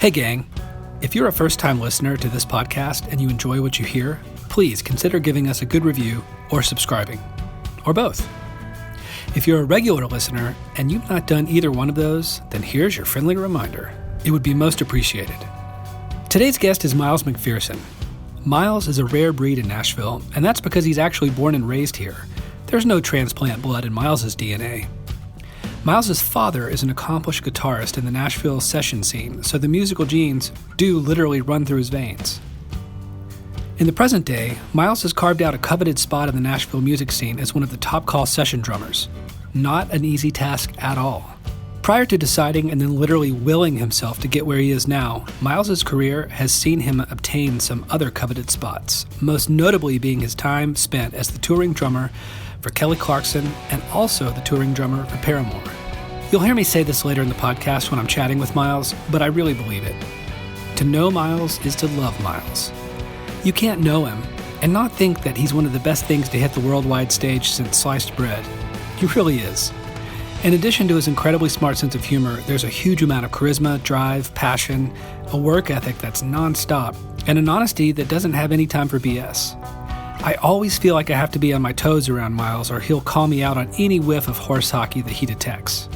Hey gang, if you're a first-time listener to this podcast and you enjoy what you hear, please consider giving us a good review or subscribing, or both. If you're a regular listener and you've not done either one of those, then here's your friendly reminder. It would be most appreciated. Today's guest is Miles McPherson. Myles is a rare breed in Nashville, and that's because he's actually born and raised here. There's no transplant blood in Myles' DNA. Myles' father is an accomplished guitarist in the Nashville session scene, so the musical genes do literally run through his veins. In the present day, Myles has carved out a coveted spot in the Nashville music scene as one of the top call session drummers. Not an easy task at all. Prior to deciding and then literally willing himself to get where he is now, Myles' career has seen him obtain some other coveted spots, most notably being his time spent as the touring drummer for Kelly Clarkson and also the touring drummer for Paramore. You'll hear me say this later in the podcast when I'm chatting with Myles, but I really believe it. To know Myles is to love Myles. You can't know him and not think that he's one of the best things to hit the worldwide stage since sliced bread. He really is. In addition to his incredibly smart sense of humor, there's a huge amount of charisma, drive, passion, a work ethic that's nonstop, and an honesty that doesn't have any time for BS. I always feel like I have to be on my toes around Myles, or he'll call me out on any whiff of horse hockey that he detects.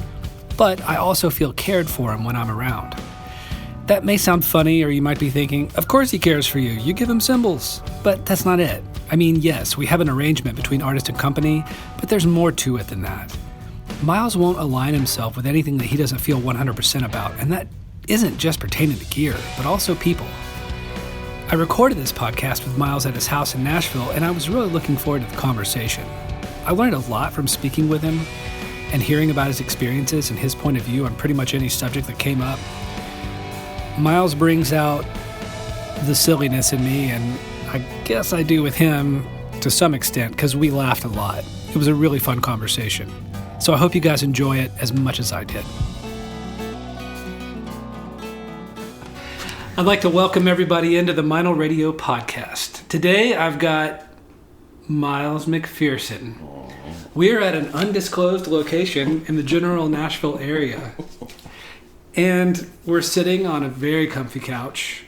But I also feel cared for him when I'm around. That may sound funny, or you might be thinking, of course he cares for you, you give him cymbals. But that's not it. I mean, yes, we have an arrangement between artist and company, but there's more to it than that. Myles won't align himself with anything that he doesn't feel 100% about, and that isn't just pertaining to gear, but also people. I recorded this podcast with Myles at his house in Nashville, and I was really looking forward to the conversation. I learned a lot from speaking with him and hearing about his experiences and his point of view on pretty much any subject that came up. Myles brings out the silliness in me, and I guess I do with him to some extent, because we laughed a lot. It was a really fun conversation. So I hope you guys enjoy it as much as I did. I'd like to welcome everybody into the Meinl Radio Podcast. Today I've got Miles McPherson. We're at an undisclosed location in the general Nashville area. And we're sitting on a very comfy couch.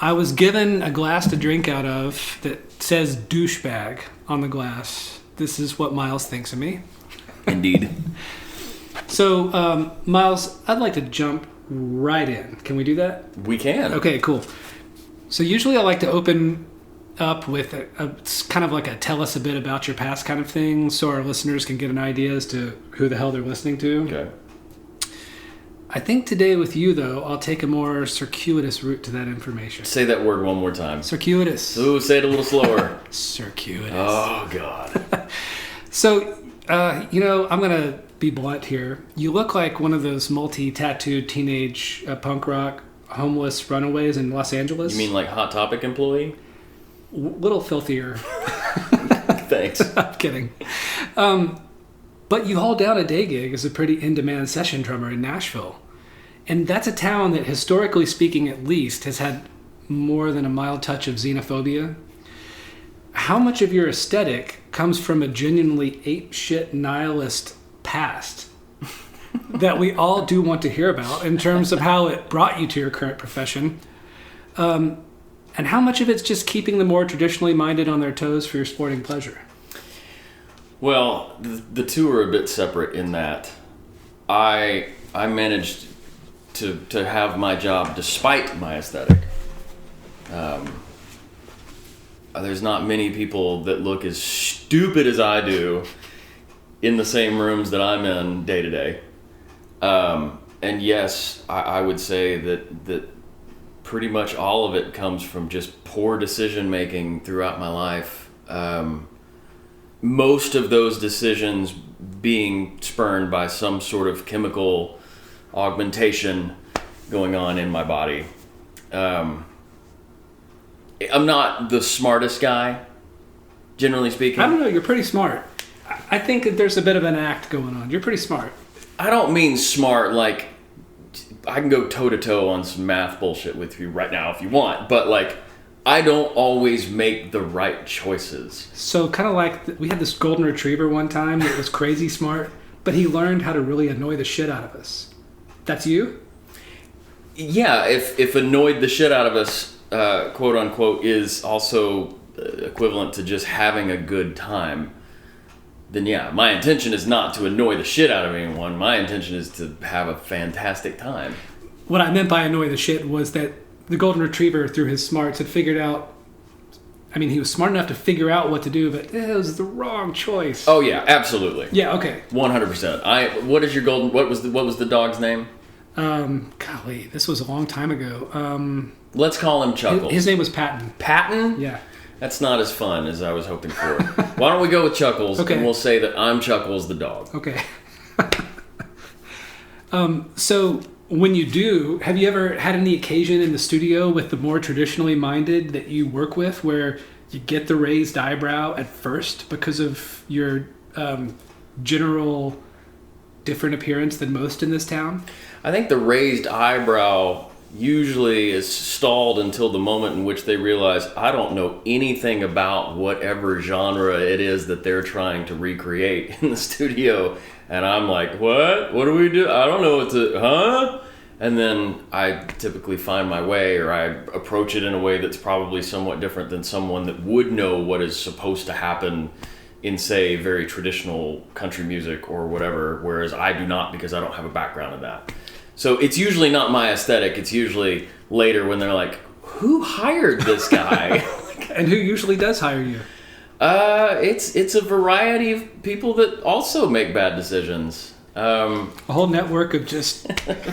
I was given a glass to drink out of that says douchebag on the glass. This is what Myles thinks of me. Indeed. So, Myles, I'd like to jump right in. Can we do that? We can. Okay, cool. So usually I like to open up with it's kind of like a tell us a bit about your past kind of thing, so our listeners can get an idea as to who the hell they're listening to. Okay. I think today with you, though, I'll take a more circuitous route to that information. Say that word one more time. Circuitous. Ooh, say it a little slower. Circuitous. Oh, God. So, I'm going to be blunt here. You look like one of those multi-tattooed teenage punk rock homeless runaways in Los Angeles. You mean like Hot Topic employee? Little filthier. Thanks. I'm kidding. But you haul down a day gig as a pretty in-demand session drummer in Nashville. And that's a town that, historically speaking at least, has had more than a mild touch of xenophobia. How much of your aesthetic comes from a genuinely apeshit nihilist past that we all do want to hear about in terms of how it brought you to your current profession? And how much of it's just keeping the more traditionally minded on their toes for your sporting pleasure? Well, the two are a bit separate in that I managed to have my job despite my aesthetic. There's not many people that look as stupid as I do in the same rooms that I'm in day to day. And yes, I would say that pretty much all of it comes from just poor decision making throughout my life. Most of those decisions being spurned by some sort of chemical augmentation going on in my body. I'm not the smartest guy, generally speaking. I don't know, you're pretty smart. I think that there's a bit of an act going on. You're pretty smart. I don't mean smart like I can go toe-to-toe on some math bullshit with you right now if you want, but like I don't always make the right choices. So kind of like we had this golden retriever one time that was crazy smart, but he learned how to really annoy the shit out of us. That's you? Yeah, if annoyed the shit out of us, quote unquote, is also equivalent to just having a good time, then yeah, my intention is not to annoy the shit out of anyone. My intention is to have a fantastic time. What I meant by annoy the shit was that the golden retriever, through his smarts, had figured out. I mean, he was smart enough to figure out what to do, but it was the wrong choice. Oh yeah, absolutely. Yeah. Okay. 100%. What is your golden? What was the dog's name? Golly, this was a long time ago. Let's call him Chuckles. His name was Patton. Patton? Yeah. That's not as fun as I was hoping for. Why don't we go with Chuckles, okay. And we'll say that I'm Chuckles the dog. Okay. So when you do, have you ever had any occasion in the studio with the more traditionally minded that you work with where you get the raised eyebrow at first because of your general different appearance than most in this town? I think the raised eyebrow usually is stalled until the moment in which they realize I don't know anything about whatever genre it is that they're trying to recreate in the studio. And I'm like, what? What do we do? I don't know what to, huh? And then I typically find my way, or I approach it in a way that's probably somewhat different than someone that would know what is supposed to happen in, say, very traditional country music or whatever, whereas I do not, because I don't have a background in that. So it's usually not my aesthetic. It's usually later when they're like, who hired this guy? And who usually does hire you? It's a variety of people that also make bad decisions. A whole network of just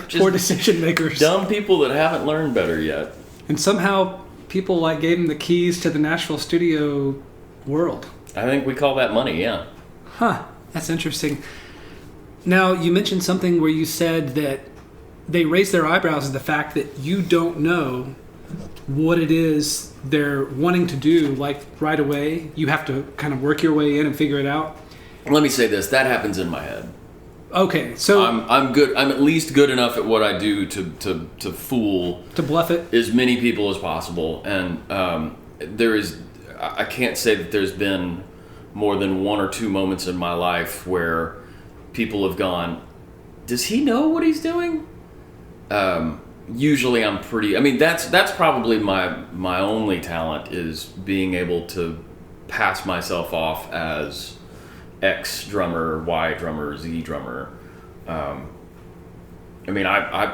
poor decision makers. Dumb people that haven't learned better yet. And somehow people gave them the keys to the Nashville studio world. I think we call that money, yeah. Huh, that's interesting. Now, you mentioned something where you said that they raise their eyebrows at the fact that you don't know what it is they're wanting to do, like right away. You have to kind of work your way in and figure it out. Let me say this, that happens in my head. Okay, so I'm good. I'm at least good enough at what I do to fool, to bluff it, as many people as possible. And I can't say that there's been more than one or two moments in my life where people have gone, does he know what he's doing? Usually I'm pretty, I mean, that's probably my only talent, is being able to pass myself off as X drummer, Y drummer, Z drummer. I mean, I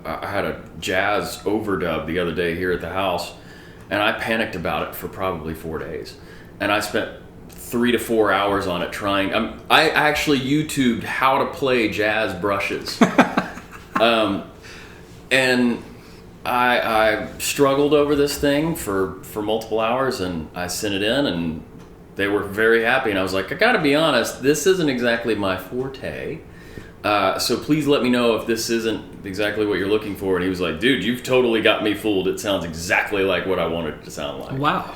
had a jazz overdub the other day here at the house, and I panicked about it for probably 4 days. And I spent 3 to 4 hours on it trying. I actually YouTubed how to play jazz brushes. And I struggled over this thing for multiple hours, and I sent it in, and they were very happy. And I was like, I gotta be honest, this isn't exactly my forte. So please let me know if this isn't exactly what you're looking for. And he was like, dude, you've totally got me fooled. It sounds exactly like what I wanted it to sound like. Wow.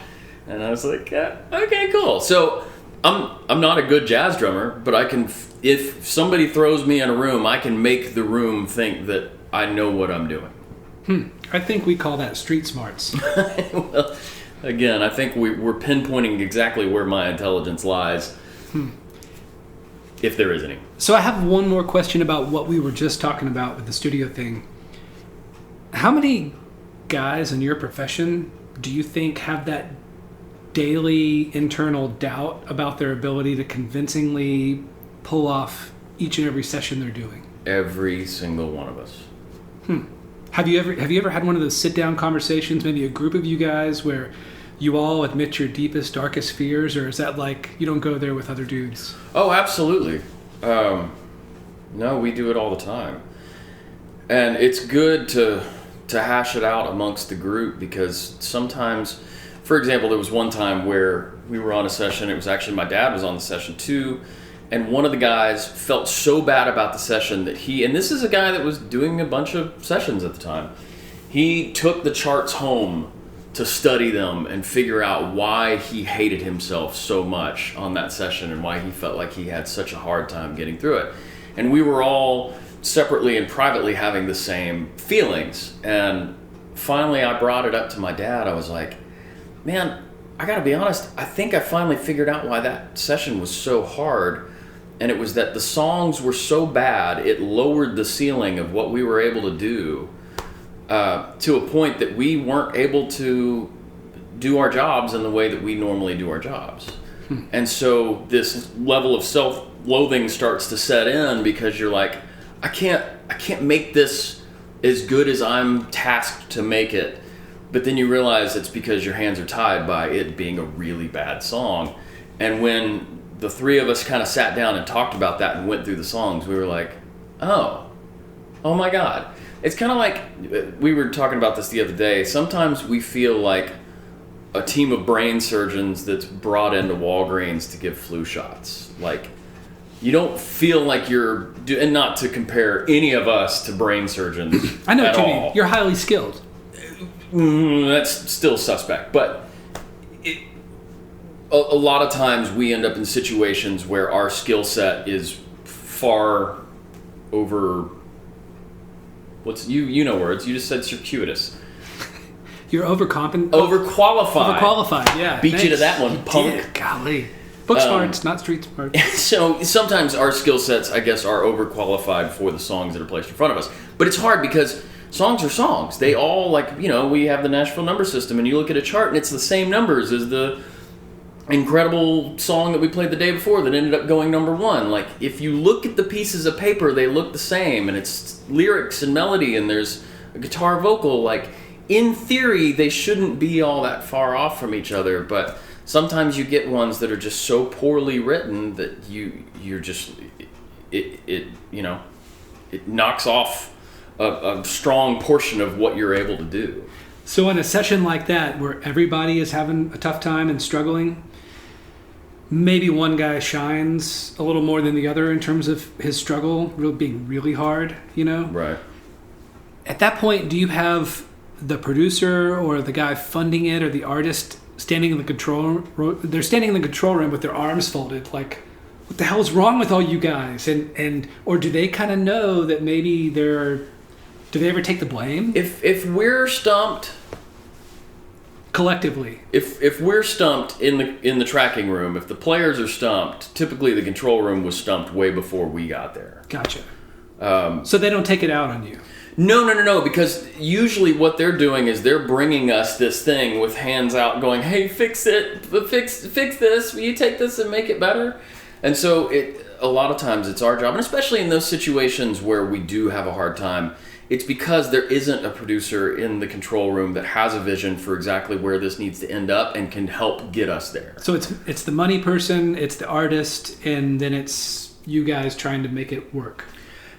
And I was like, okay, cool. So I'm not a good jazz drummer, but I can, if somebody throws me in a room, I can make the room think that I know what I'm doing. I think we call that street smarts. Well, again, I think we're pinpointing exactly where my intelligence lies, if there is any. So I have one more question about what we were just talking about with the studio thing. How many guys in your profession do you think have that daily internal doubt about their ability to convincingly pull off each and every session they're doing? Every single one of us. Have you ever had one of those sit-down conversations, maybe a group of you guys, where you all admit your deepest, darkest fears, or is that like you don't go there with other dudes? Oh, absolutely. No, we do it all the time. And it's good to hash it out amongst the group, because sometimes, for example, there was one time where we were on a session, it was actually my dad was on the session too, and one of the guys felt so bad about the session that and this is a guy that was doing a bunch of sessions at the time, he took the charts home to study them and figure out why he hated himself so much on that session and why he felt like he had such a hard time getting through it. And we were all separately and privately having the same feelings. And finally I brought it up to my dad. I was like, man, I gotta be honest, I think I finally figured out why that session was so hard. And it was that the songs were so bad, it lowered the ceiling of what we were able to do, to a point that we weren't able to do our jobs in the way that we normally do our jobs. And so this level of self-loathing starts to set in because you're like, I can't make this as good as I'm tasked to make it. But then you realize it's because your hands are tied by it being a really bad song. And when the three of us kind of sat down and talked about that and went through the songs, we were like, oh my God. It's kind of like, we were talking about this the other day, sometimes we feel like a team of brain surgeons that's brought into Walgreens to give flu shots. Like, you don't feel like you're, and not to compare any of us to brain surgeons. I know what you mean. You're highly skilled. That's still suspect. But a lot of times we end up in situations where our skill set is far over, you know words, you just said circuitous. You're overqualified. Overqualified, yeah. Beat you to that one, punk. Did. Golly. Book smarts, not street smarts. So sometimes our skill sets, I guess, are overqualified for the songs that are placed in front of us. But it's hard because songs are songs. They all, like, we have the Nashville number system, and you look at a chart and it's the same numbers as the incredible song that we played the day before that ended up going number one. Like, if you look at the pieces of paper, they look the same, and it's lyrics and melody, and there's a guitar vocal. Like, in theory, they shouldn't be all that far off from each other, but sometimes you get ones that are just so poorly written that you're just, it knocks off a strong portion of what you're able to do. So in a session like that, where everybody is having a tough time and struggling, maybe one guy shines a little more than the other in terms of his struggle being really hard, Right. At that point, do you have the producer or the guy funding it or the artist standing in the control room? They're standing in the control room with their arms folded, like, what the hell is wrong with all you guys? And or do they kind of know that maybe do they ever take the blame? If we're stumped collectively, if we're stumped in the tracking room, if the players are stumped, typically the control room was stumped way before we got there. Gotcha. So they don't take it out on you. No, because usually what they're doing is they're bringing us this thing with hands out going, hey, fix it, fix this, will you take this and make it better? And so a lot of times it's our job, and especially in those situations where we do have a hard time, it's because there isn't a producer in the control room that has a vision for exactly where this needs to end up and can help get us there. So it's the money person, it's the artist, and then it's you guys trying to make it work.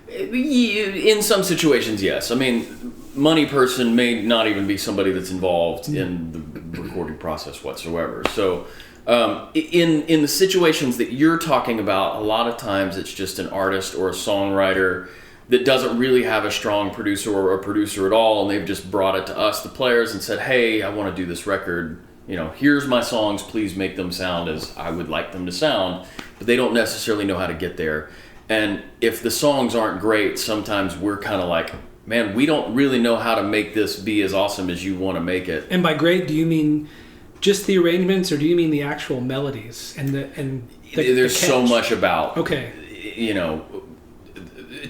In some situations, yes. I mean, money person may not even be somebody that's involved in the recording process whatsoever. So in the situations that you're talking about, a lot of times it's just an artist or a songwriter that doesn't really have a strong producer or a producer at all, and they've just brought it to us, the players, and said, hey, I want to do this record. Here's my songs, please make them sound as I would like them to sound. But they don't necessarily know how to get there. And if the songs aren't great, sometimes we're kind of like, man, we don't really know how to make this be as awesome as you want to make it. And by great, do you mean just the arrangements, or do you mean the actual melodies and there's so much about. Okay.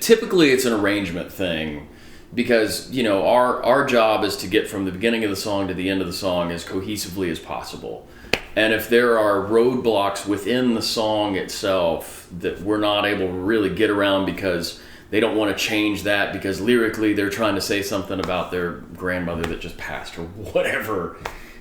Typically it's an arrangement thing because, our job is to get from the beginning of the song to the end of the song as cohesively as possible. And if there are roadblocks within the song itself that we're not able to really get around because they don't want to change that because lyrically they're trying to say something about their grandmother that just passed or whatever,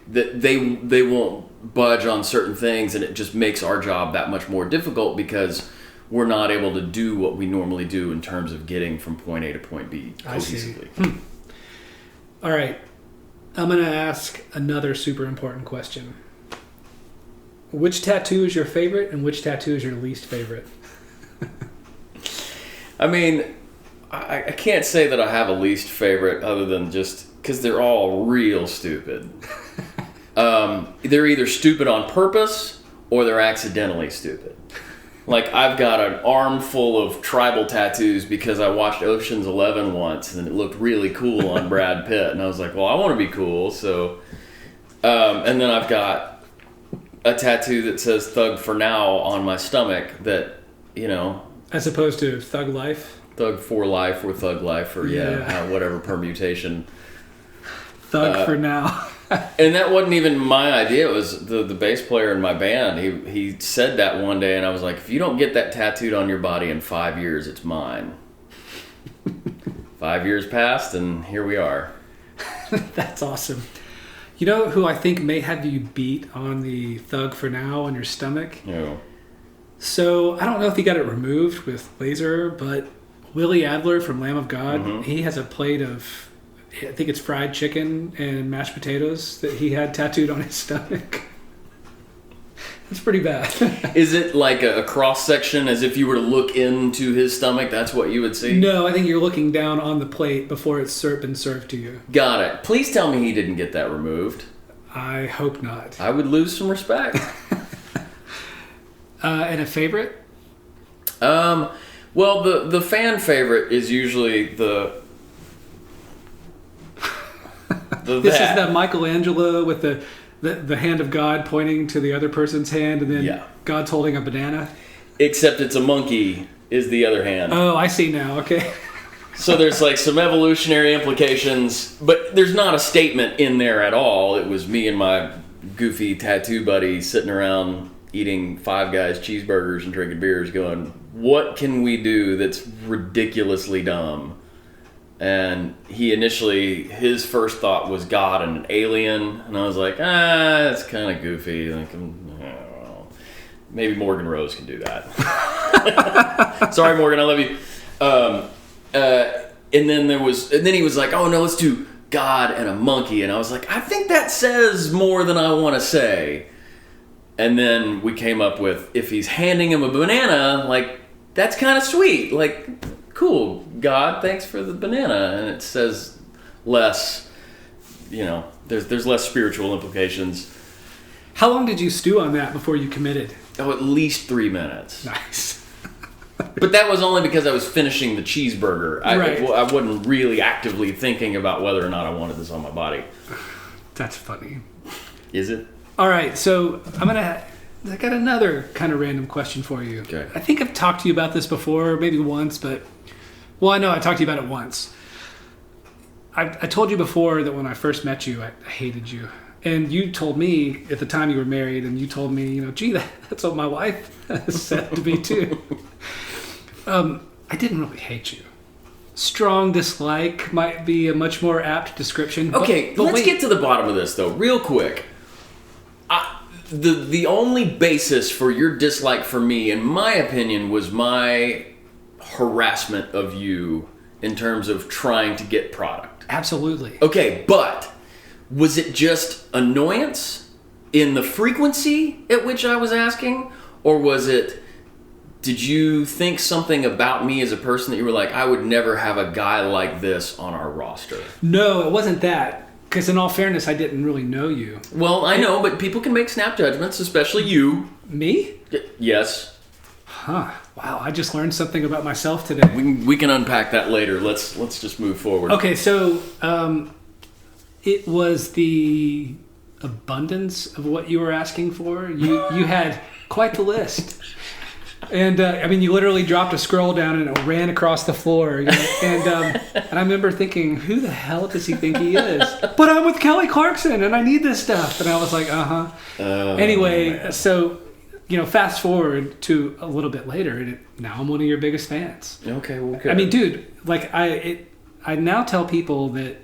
that they won't budge on certain things, and it just makes our job that much more difficult because we're not able to do what we normally do in terms of getting from point A to point B cohesively. I see. All right. I'm going to ask another super important question. Which tattoo is your favorite and which tattoo is your least favorite? I mean, I can't say that I have a least favorite other than just because they're all real stupid. They're either stupid on purpose or they're accidentally stupid. Like, I've got an arm full of tribal tattoos because I watched Ocean's 11 once and it looked really cool on Brad Pitt. And I was like, well, I want to be cool. So, and then I've got a tattoo that says Thug for Now on my stomach that, as opposed to Thug Life? Thug for Life or Thug Life or whatever permutation. Thug for now. And that wasn't even my idea. It was the bass player in my band. He said that one day, and I was like, if you don't get that tattooed on your body in 5 years, it's mine. 5 years passed, and here we are. That's awesome. You know who I think may have you beat on the Thug for now on your stomach? No. So I don't know if he got it removed with laser, but Willie Adler from Lamb of God, he has a plate of, I think it's fried chicken and mashed potatoes that he had tattooed on his stomach. It's pretty bad. Is it like a cross section, as if you were to look into his stomach? That's what you would see? No, I think you're looking down on the plate before it's been served to you. Got it. Please tell me he didn't get that removed. I hope not. I would lose some respect. And a favorite? Well, the fan favorite is usually the This is the Michelangelo with the hand of God pointing to the other person's hand, and then God's holding a banana. Except it's a monkey is the other hand. Oh, I see now. Okay. So there's like some evolutionary implications, but there's not a statement in there at all. It was me and my goofy tattoo buddy sitting around eating Five Guys cheeseburgers and drinking beers going, what can we do that's ridiculously dumb? And his first thought was God and an alien. And I was like, that's kind of goofy. Like, well, maybe Morgan Rose can do that. Sorry, Morgan, I love you. And then he was like, oh no, let's do God and a monkey. And I was like, I think that says more than I want to say. And then we came up with, if he's handing him a banana, like, that's kind of sweet. Like, cool, God, thanks for the banana. And it says less, there's less spiritual implications. How long did you stew on that before you committed? Oh, at least 3 minutes. Nice. But that was only because I was finishing the cheeseburger. Right. I wasn't really actively thinking about whether or not I wanted this on my body. That's funny. Is it? All right, so I got another kind of random question for you. Okay. I think I've talked to you about this before, maybe once, but... Well, I know I talked to you about it once. I told you before that when I first met you, I hated you. And you told me at the time you were married, and you told me, gee, that's what my wife said to me too. I didn't really hate you. Strong dislike might be a much more apt description. Okay, but let's wait. get to the bottom of this, though, real quick. The only basis for your dislike for me, in my opinion, was my harassment of you in terms of trying to get product. Absolutely. Okay, but was it just annoyance in the frequency at which I was asking? Or did you think something about me as a person that you were like, I would never have a guy like this on our roster? No, it wasn't that. Because in all fairness, I didn't really know you. Well, I know, but people can make snap judgments, especially you. Me? Yes. Huh. Wow, I just learned something about myself today. We can unpack that later. Let's just move forward. Okay, so it was the abundance of what you were asking for. You had quite the list. And you literally dropped a scroll down and it ran across the floor. And I remember thinking, who the hell does he think he is? But I'm with Kelly Clarkson and I need this stuff. And I was like, Anyway, man. So, fast forward to a little bit later, and now I'm one of your biggest fans. Okay, well, good. I mean, dude, like I now tell people that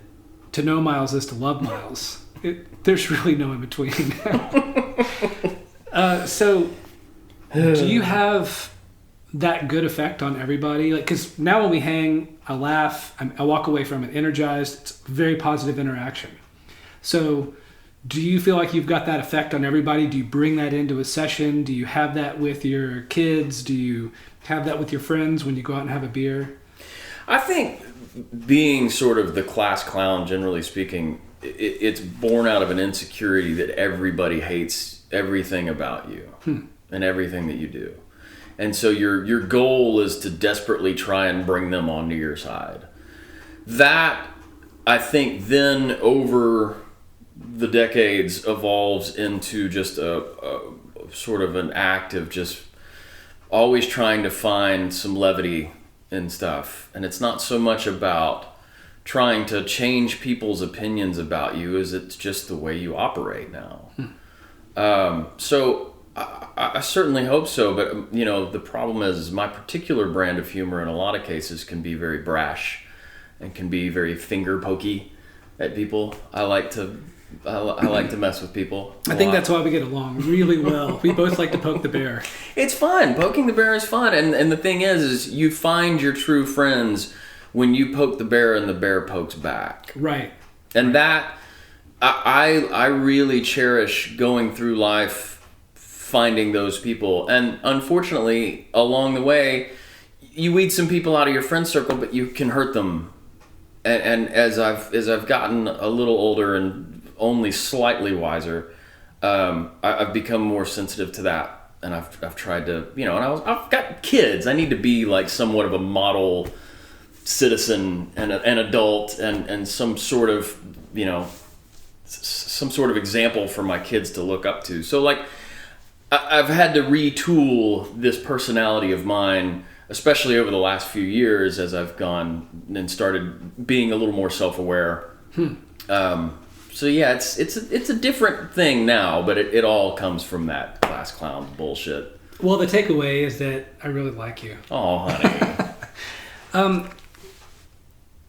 to know Myles is to love Myles. There's really no in between. So. Do you have that good effect on everybody? Like, because now when we hang, I laugh, I walk away from it energized. It's a very positive interaction. So do you feel like you've got that effect on everybody? Do you bring that into a session? Do you have that with your kids? Do you have that with your friends when you go out and have a beer? I think being sort of the class clown, generally speaking, it's born out of an insecurity that everybody hates everything about you. And everything that you do. And so your goal is to desperately try and bring them onto your side. That, I think, then over the decades evolves into just a sort of an act of just always trying to find some levity in stuff. And it's not so much about trying to change people's opinions about you, is it's just the way you operate now. So I certainly hope so, but the problem is my particular brand of humor in a lot of cases can be very brash and can be very finger pokey at people. I like to mess with people. I think that's why we get along really well. We both like to poke the bear. It's fun. Poking the bear is fun. And the thing is you find your true friends when you poke the bear and the bear pokes back. Right. And that, I really cherish going through life finding those people. And unfortunately, along the way, you weed some people out of your friend circle, but you can hurt them. And as I've gotten a little older and only slightly wiser, I've become more sensitive to that, and I've tried to, and I've got kids. I need to be like somewhat of a model citizen and an adult, and some sort of example for my kids to look up to. So like, I've had to retool this personality of mine, especially over the last few years as I've gone and started being a little more self-aware. So yeah, it's a different thing now, but it all comes from that class clown bullshit. Well, the takeaway is that I really like you. Oh, honey.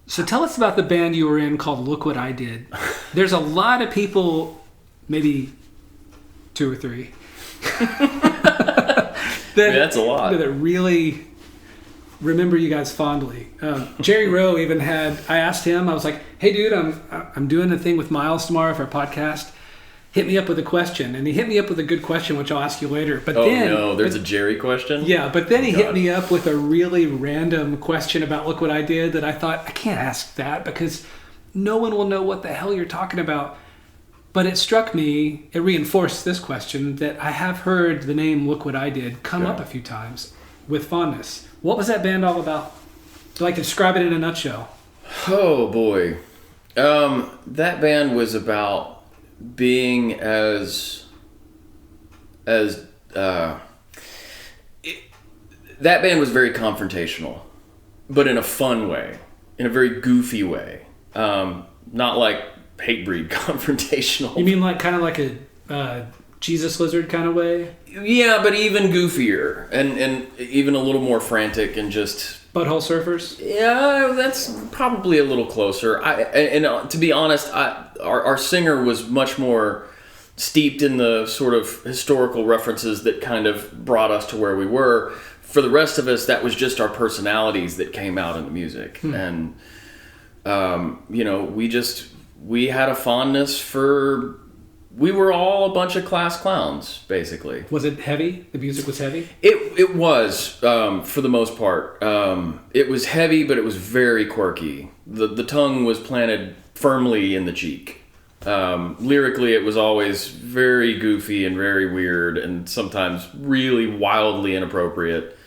So tell us about the band you were in called Look What I Did. There's a lot of people, maybe 2 or 3. That's a lot. That really remember you guys fondly. Jerry Rowe even had, I asked him, I was like, hey dude, I'm doing a thing with Myles tomorrow for a podcast. Hit me up with a question. And he hit me up with a good question, which I'll ask you later. But there's a Jerry question? Yeah, but then he hit me up with a really random question about Look What I Did that I thought, I can't ask that because no one will know what the hell you're talking about. But it struck me, it reinforced this question, that I have heard the name Look What I Did come up a few times with fondness. What was that band all about? I'd like to describe it in a nutshell. Oh boy. That band was about being that band was very confrontational, but in a fun way, in a very goofy way. Not like Hatebreed confrontational. You mean like kind of like a Jesus Lizard kind of way? Yeah, but even goofier and even a little more frantic and just... Butthole Surfers? Yeah, that's probably a little closer. To be honest, our singer was much more steeped in the sort of historical references that kind of brought us to where we were. For the rest of us, that was just our personalities that came out in the music. And, we had a fondness for... We were all a bunch of class clowns, basically. Was it heavy? The music was heavy? It was, for the most part. It was heavy, but it was very quirky. The tongue was planted firmly in the cheek. Lyrically, it was always very goofy and very weird, and sometimes really wildly inappropriate.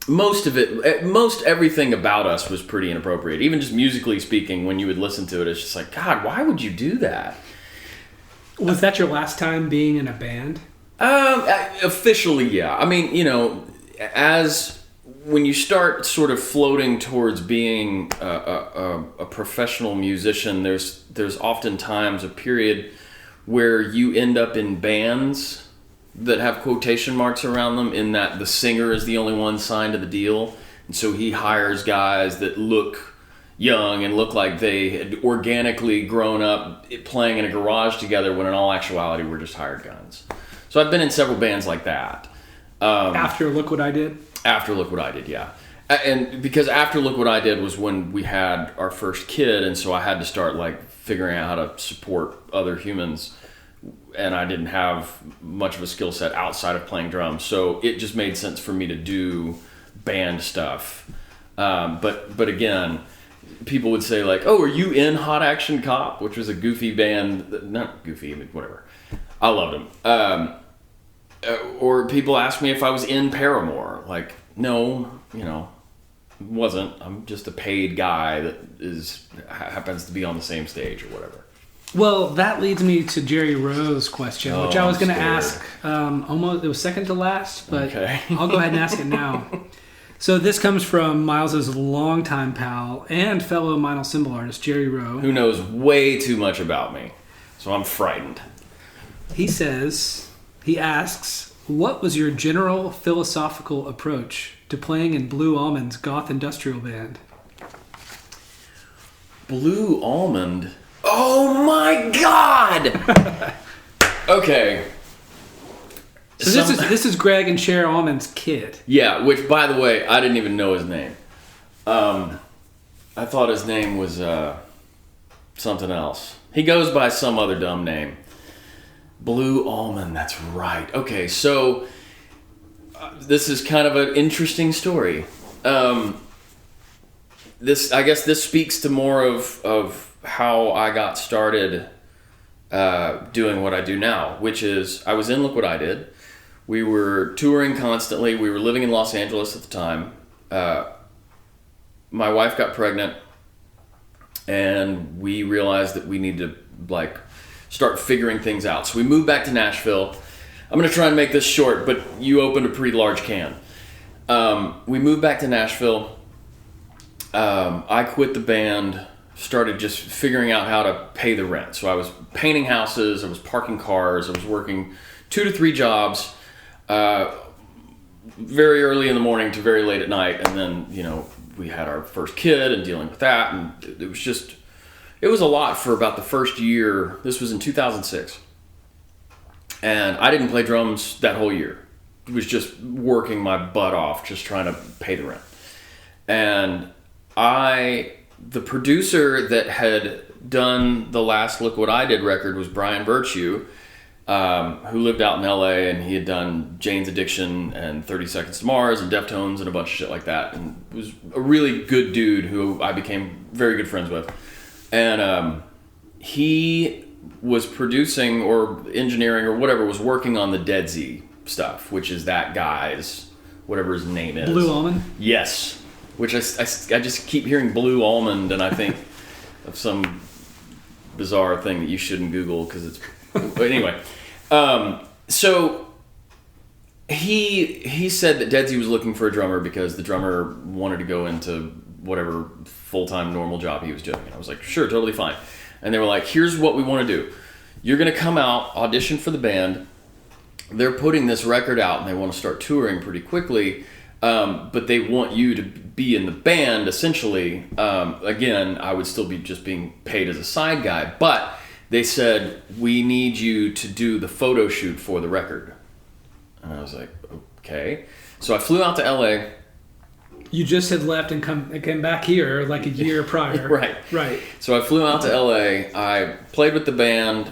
Most everything about us was pretty inappropriate. Even just musically speaking, when you would listen to it, it's just like, God, why would you do that? Was that your last time being in a band? Officially, yeah. I mean, when you start sort of floating towards being a professional musician, there's oftentimes a period where you end up in bands that have quotation marks around them, in that the singer is the only one signed to the deal, and so he hires guys that look young and look like they had organically grown up playing in a garage together, when in all actuality we're just hired guns. So I've been in several bands like that. After Look What I Did? After Look What I Did, yeah. And because after Look What I Did was when we had our first kid, and so I had to start like figuring out how to support other humans, and I didn't have much of a skill set outside of playing drums, so it just made sense for me to do band stuff. But again, people would say like, "Oh, are you in Hot Action Cop?" which was a goofy band. Not goofy, but whatever. I loved them. Or people ask me if I was in Paramore. Like, no, wasn't. I'm just a paid guy that happens to be on the same stage or whatever. Well, that leads me to Jerry Rowe's question, which I was going to ask. Almost, it was second to last, but okay. I'll go ahead and ask it now. So this comes from Miles's longtime pal and fellow Meinl cymbal artist, Jerry Rowe. Who knows way too much about me. So I'm frightened. He asks, what was your general philosophical approach to playing in Blue Almond's goth industrial band? Blue Almond? Oh my God! Okay. So this is Greg and Cher Almond's kid. Yeah, which, by the way, I didn't even know his name. I thought his name was something else. He goes by some other dumb name. Blue Almond, that's right. Okay, so this is kind of an interesting story. I guess this speaks to more of how I got started doing what I do now, which is I was in Look What I Did. We were touring constantly. We were living in Los Angeles at the time. My wife got pregnant, and we realized that we needed to start figuring things out. So we moved back to Nashville. I'm going to try and make this short, but you opened a pretty large can. We moved back to Nashville. I quit the band, started just figuring out how to pay the rent. So I was painting houses, I was parking cars, I was working 2 to 3 jobs, very early in the morning to very late at night. And then, we had our first kid and dealing with that. And it was a lot for about the first year. This was in 2006. And I didn't play drums that whole year. It was just working my butt off, just trying to pay the rent. And the producer that had done the last Look What I Did record was Brian Virtue, who lived out in LA, and he had done Jane's Addiction and 30 Seconds to Mars and Deftones and a bunch of shit like that, and was a really good dude who I became very good friends with. And he was producing or engineering or whatever, was working on the Dead Z stuff, which is that guy's, whatever his name is. Blue Almond? Yes. Which I just keep hearing Blue Almond, and I think of some bizarre thing that you shouldn't Google because it's... But anyway. So he said that Dead Z was looking for a drummer because the drummer wanted to go into whatever full-time normal job he was doing. And I was like, sure, totally fine. And they were like, here's what we want to do. You're going to come out, audition for the band. They're putting this record out, and they want to start touring pretty quickly. But they want you to be in the band, essentially. Again, I would still be just being paid as a side guy. But they said, we need you to do the photo shoot for the record. And I was like, okay. So I flew out to LA. You just had left and came back here like a year prior. Right. So I flew out to LA. I played with the band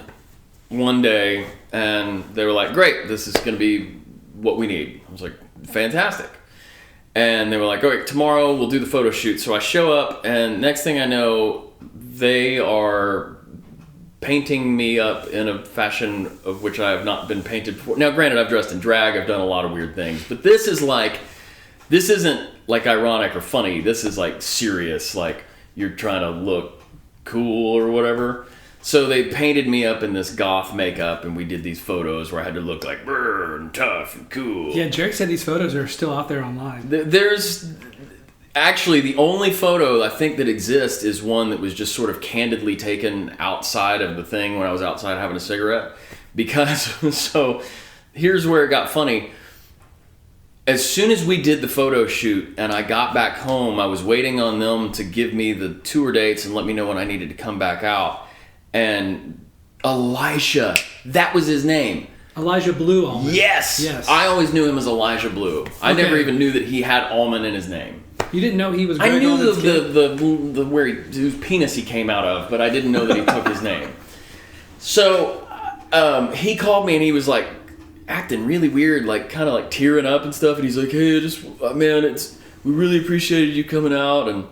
one day, and they were like, great, this is going to be what we need. I was like, fantastic. And they were like, all right, tomorrow we'll do the photo shoot. So I show up, and next thing I know, they are painting me up in a fashion of which I have not been painted before. Now, granted, I've dressed in drag, I've done a lot of weird things, but this isn't like ironic or funny. This is like serious, like you're trying to look cool or whatever. So they painted me up in this goth makeup, and we did these photos where I had to look like brr and tough and cool. Yeah, Jerick said these photos are still out there online. There's actually the only photo I think that exists is one that was just sort of candidly taken outside of the thing when I was outside having a cigarette. Because, so here's where it got funny. As soon as we did the photo shoot and I got back home, I was waiting on them to give me the tour dates and let me know when I needed to come back out. And Elisha, that was his name. Elijah Blue Almond. Yes. I always knew him as Elijah Blue. I never even knew that he had almond in his name. You didn't know he was Greg I knew Almond's the where whose penis he came out of, but I didn't know that he took his name. So he called me and he was like acting really weird, like kind of like tearing up and stuff. And he's like, "Hey, we really appreciated you coming out."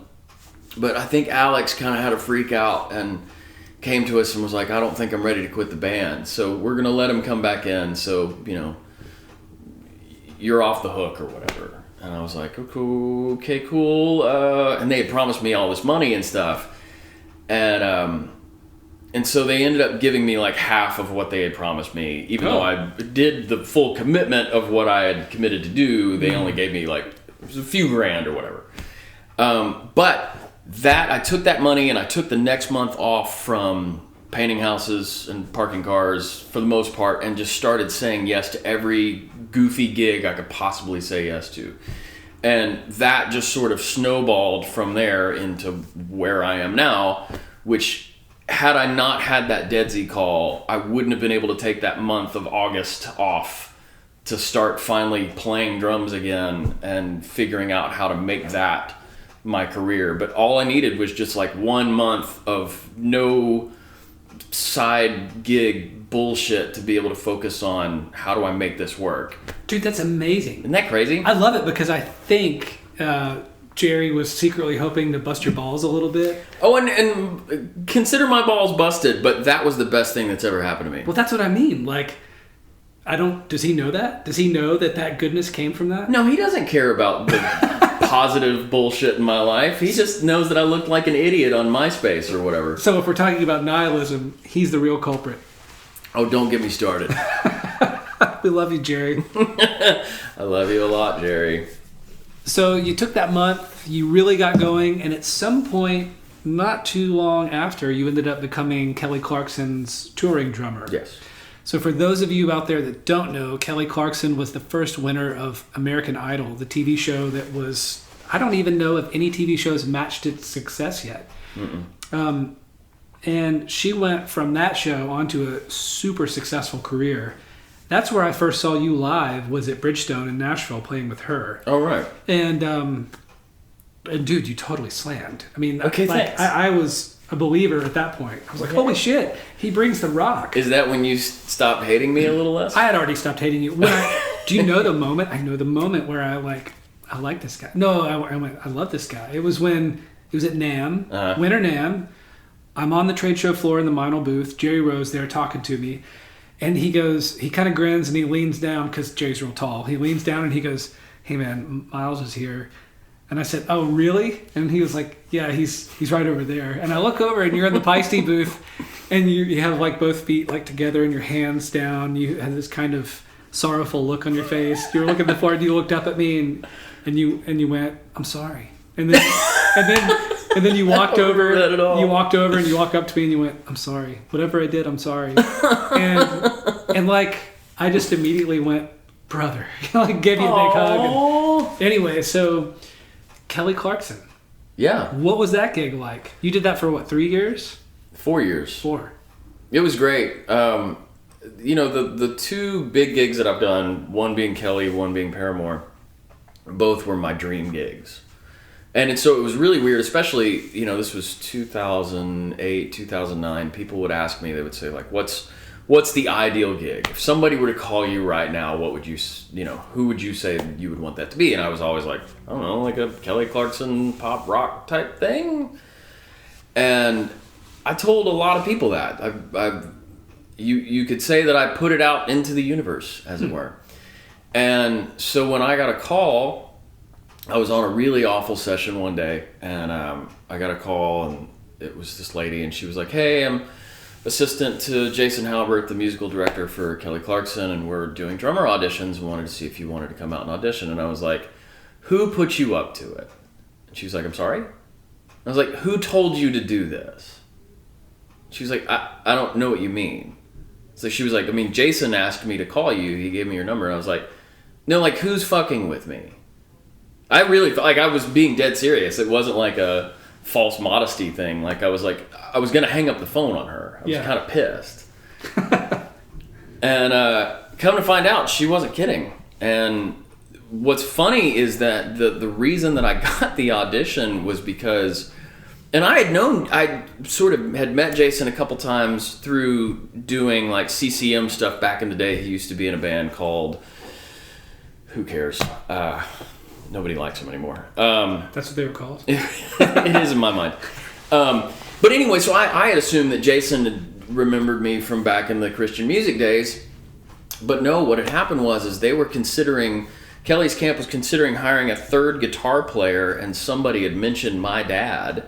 But I think Alex kind of had a freak out and came to us and was like, "I don't think I'm ready to quit the band, so we're gonna let him come back in. So you're off the hook or whatever." And I was like, okay, cool. And they had promised me all this money and stuff. And so they ended up giving me like half of what they had promised me. Even though I did the full commitment of what I had committed to do, they only gave me like It was a few grand or whatever. But I took that money and I took the next month off from painting houses and parking cars for the most part, and just started saying yes to every goofy gig I could possibly say yes to. And that just sort of snowballed from there into where I am now, which, had I not had that Dead Z call, I wouldn't have been able to take that month of August off to start finally playing drums again and figuring out how to make that my career. But all I needed was just like 1 month of no side gig bullshit to be able to focus on how do I make this work. Dude, that's amazing. Isn't that crazy? I love it because I think Jerry was secretly hoping to bust your balls a little bit. Oh, and consider my balls busted, but that was the best thing that's ever happened to me. Well, that's what I mean. Like, does he know that? Does he know that goodness came from that? No, he doesn't care about the positive bullshit in my life. He just knows that I looked like an idiot on MySpace or whatever. So if we're talking about nihilism, he's the real culprit. Oh, don't get me started. We love you, Jerry. I love you a lot, Jerry. So you took that month, you really got going, and at some point, not too long after, you ended up becoming Kelly Clarkson's touring drummer. Yes. So for those of you out there that don't know, Kelly Clarkson was the first winner of American Idol, the TV show that was, I don't even know if any TV shows matched its success yet. And she went from that show onto a super successful career. That's where I first saw you live, was at Bridgestone in Nashville playing with her. Oh, right. And dude, you totally slammed. I mean, okay, like, thanks. I was a believer at that point. I was like, holy shit, he brings the rock. Is that when you stopped hating me a little less? I had already stopped hating you. Do you know the moment? I know the moment where I like this guy. No, I went, I love this guy. It was at NAMM, Winter NAMM. I'm on the trade show floor in the Meinl booth. Jerry Rose there talking to me. And he kind of grins and he leans down because Jerry's real tall. He leans down and he goes, hey man, Myles is here. And I said, oh, really? And he was like, yeah, he's right over there. And I look over and you're in the Peisty booth and you have like both feet like together and your hands down. You had this kind of sorrowful look on your face. You were looking at the floor and you looked up at me and you went, I'm sorry. And then you walked over. You walked over and you walked up to me and you went, I'm sorry. Whatever I did, I'm sorry. and like I just immediately went, brother. Like gave you a big hug. And anyway, so Kelly Clarkson. Yeah. What was that gig like? You did that for what, 3 years? 4 years. 4. It was great. The two big gigs that I've done, one being Kelly, one being Paramore, both were my dream gigs. And so it was really weird, especially, this was 2008, 2009. People would ask me, they would say, like, what's the ideal gig? If somebody were to call you right now, what would you, who would you say you would want that to be? And I was always like, I don't know, like a Kelly Clarkson pop rock type thing. And I told a lot of people that. You could say that I put it out into the universe, as it were. And so when I got a call, I was on a really awful session one day, and I got a call, and it was this lady, and she was like, hey, I'm assistant to Jason Halbert, the musical director for Kelly Clarkson, and we're doing drummer auditions and wanted to see if you wanted to come out and audition. And I was like, who put you up to it? And she was like, I'm sorry? I was like, who told you to do this? She was like, I don't know what you mean. So she was like, Jason asked me to call you. He gave me your number. And I was like, no, like, who's fucking with me? I really thought, like, I was being dead serious. It wasn't like a false modesty thing. Like, I was going to hang up the phone on her. I was kind of pissed. And come to find out, she wasn't kidding. And what's funny is that the reason that I got the audition was because, and I sort of had met Jason a couple times through doing like CCM stuff back in the day. He used to be in a band called, who cares? Nobody likes him anymore. That's what they were called? It is in my mind. But anyway, so I had assumed that Jason had remembered me from back in the Christian music days. But no, what had happened was they were considering, Kelly's camp was considering hiring a third guitar player, and somebody had mentioned my dad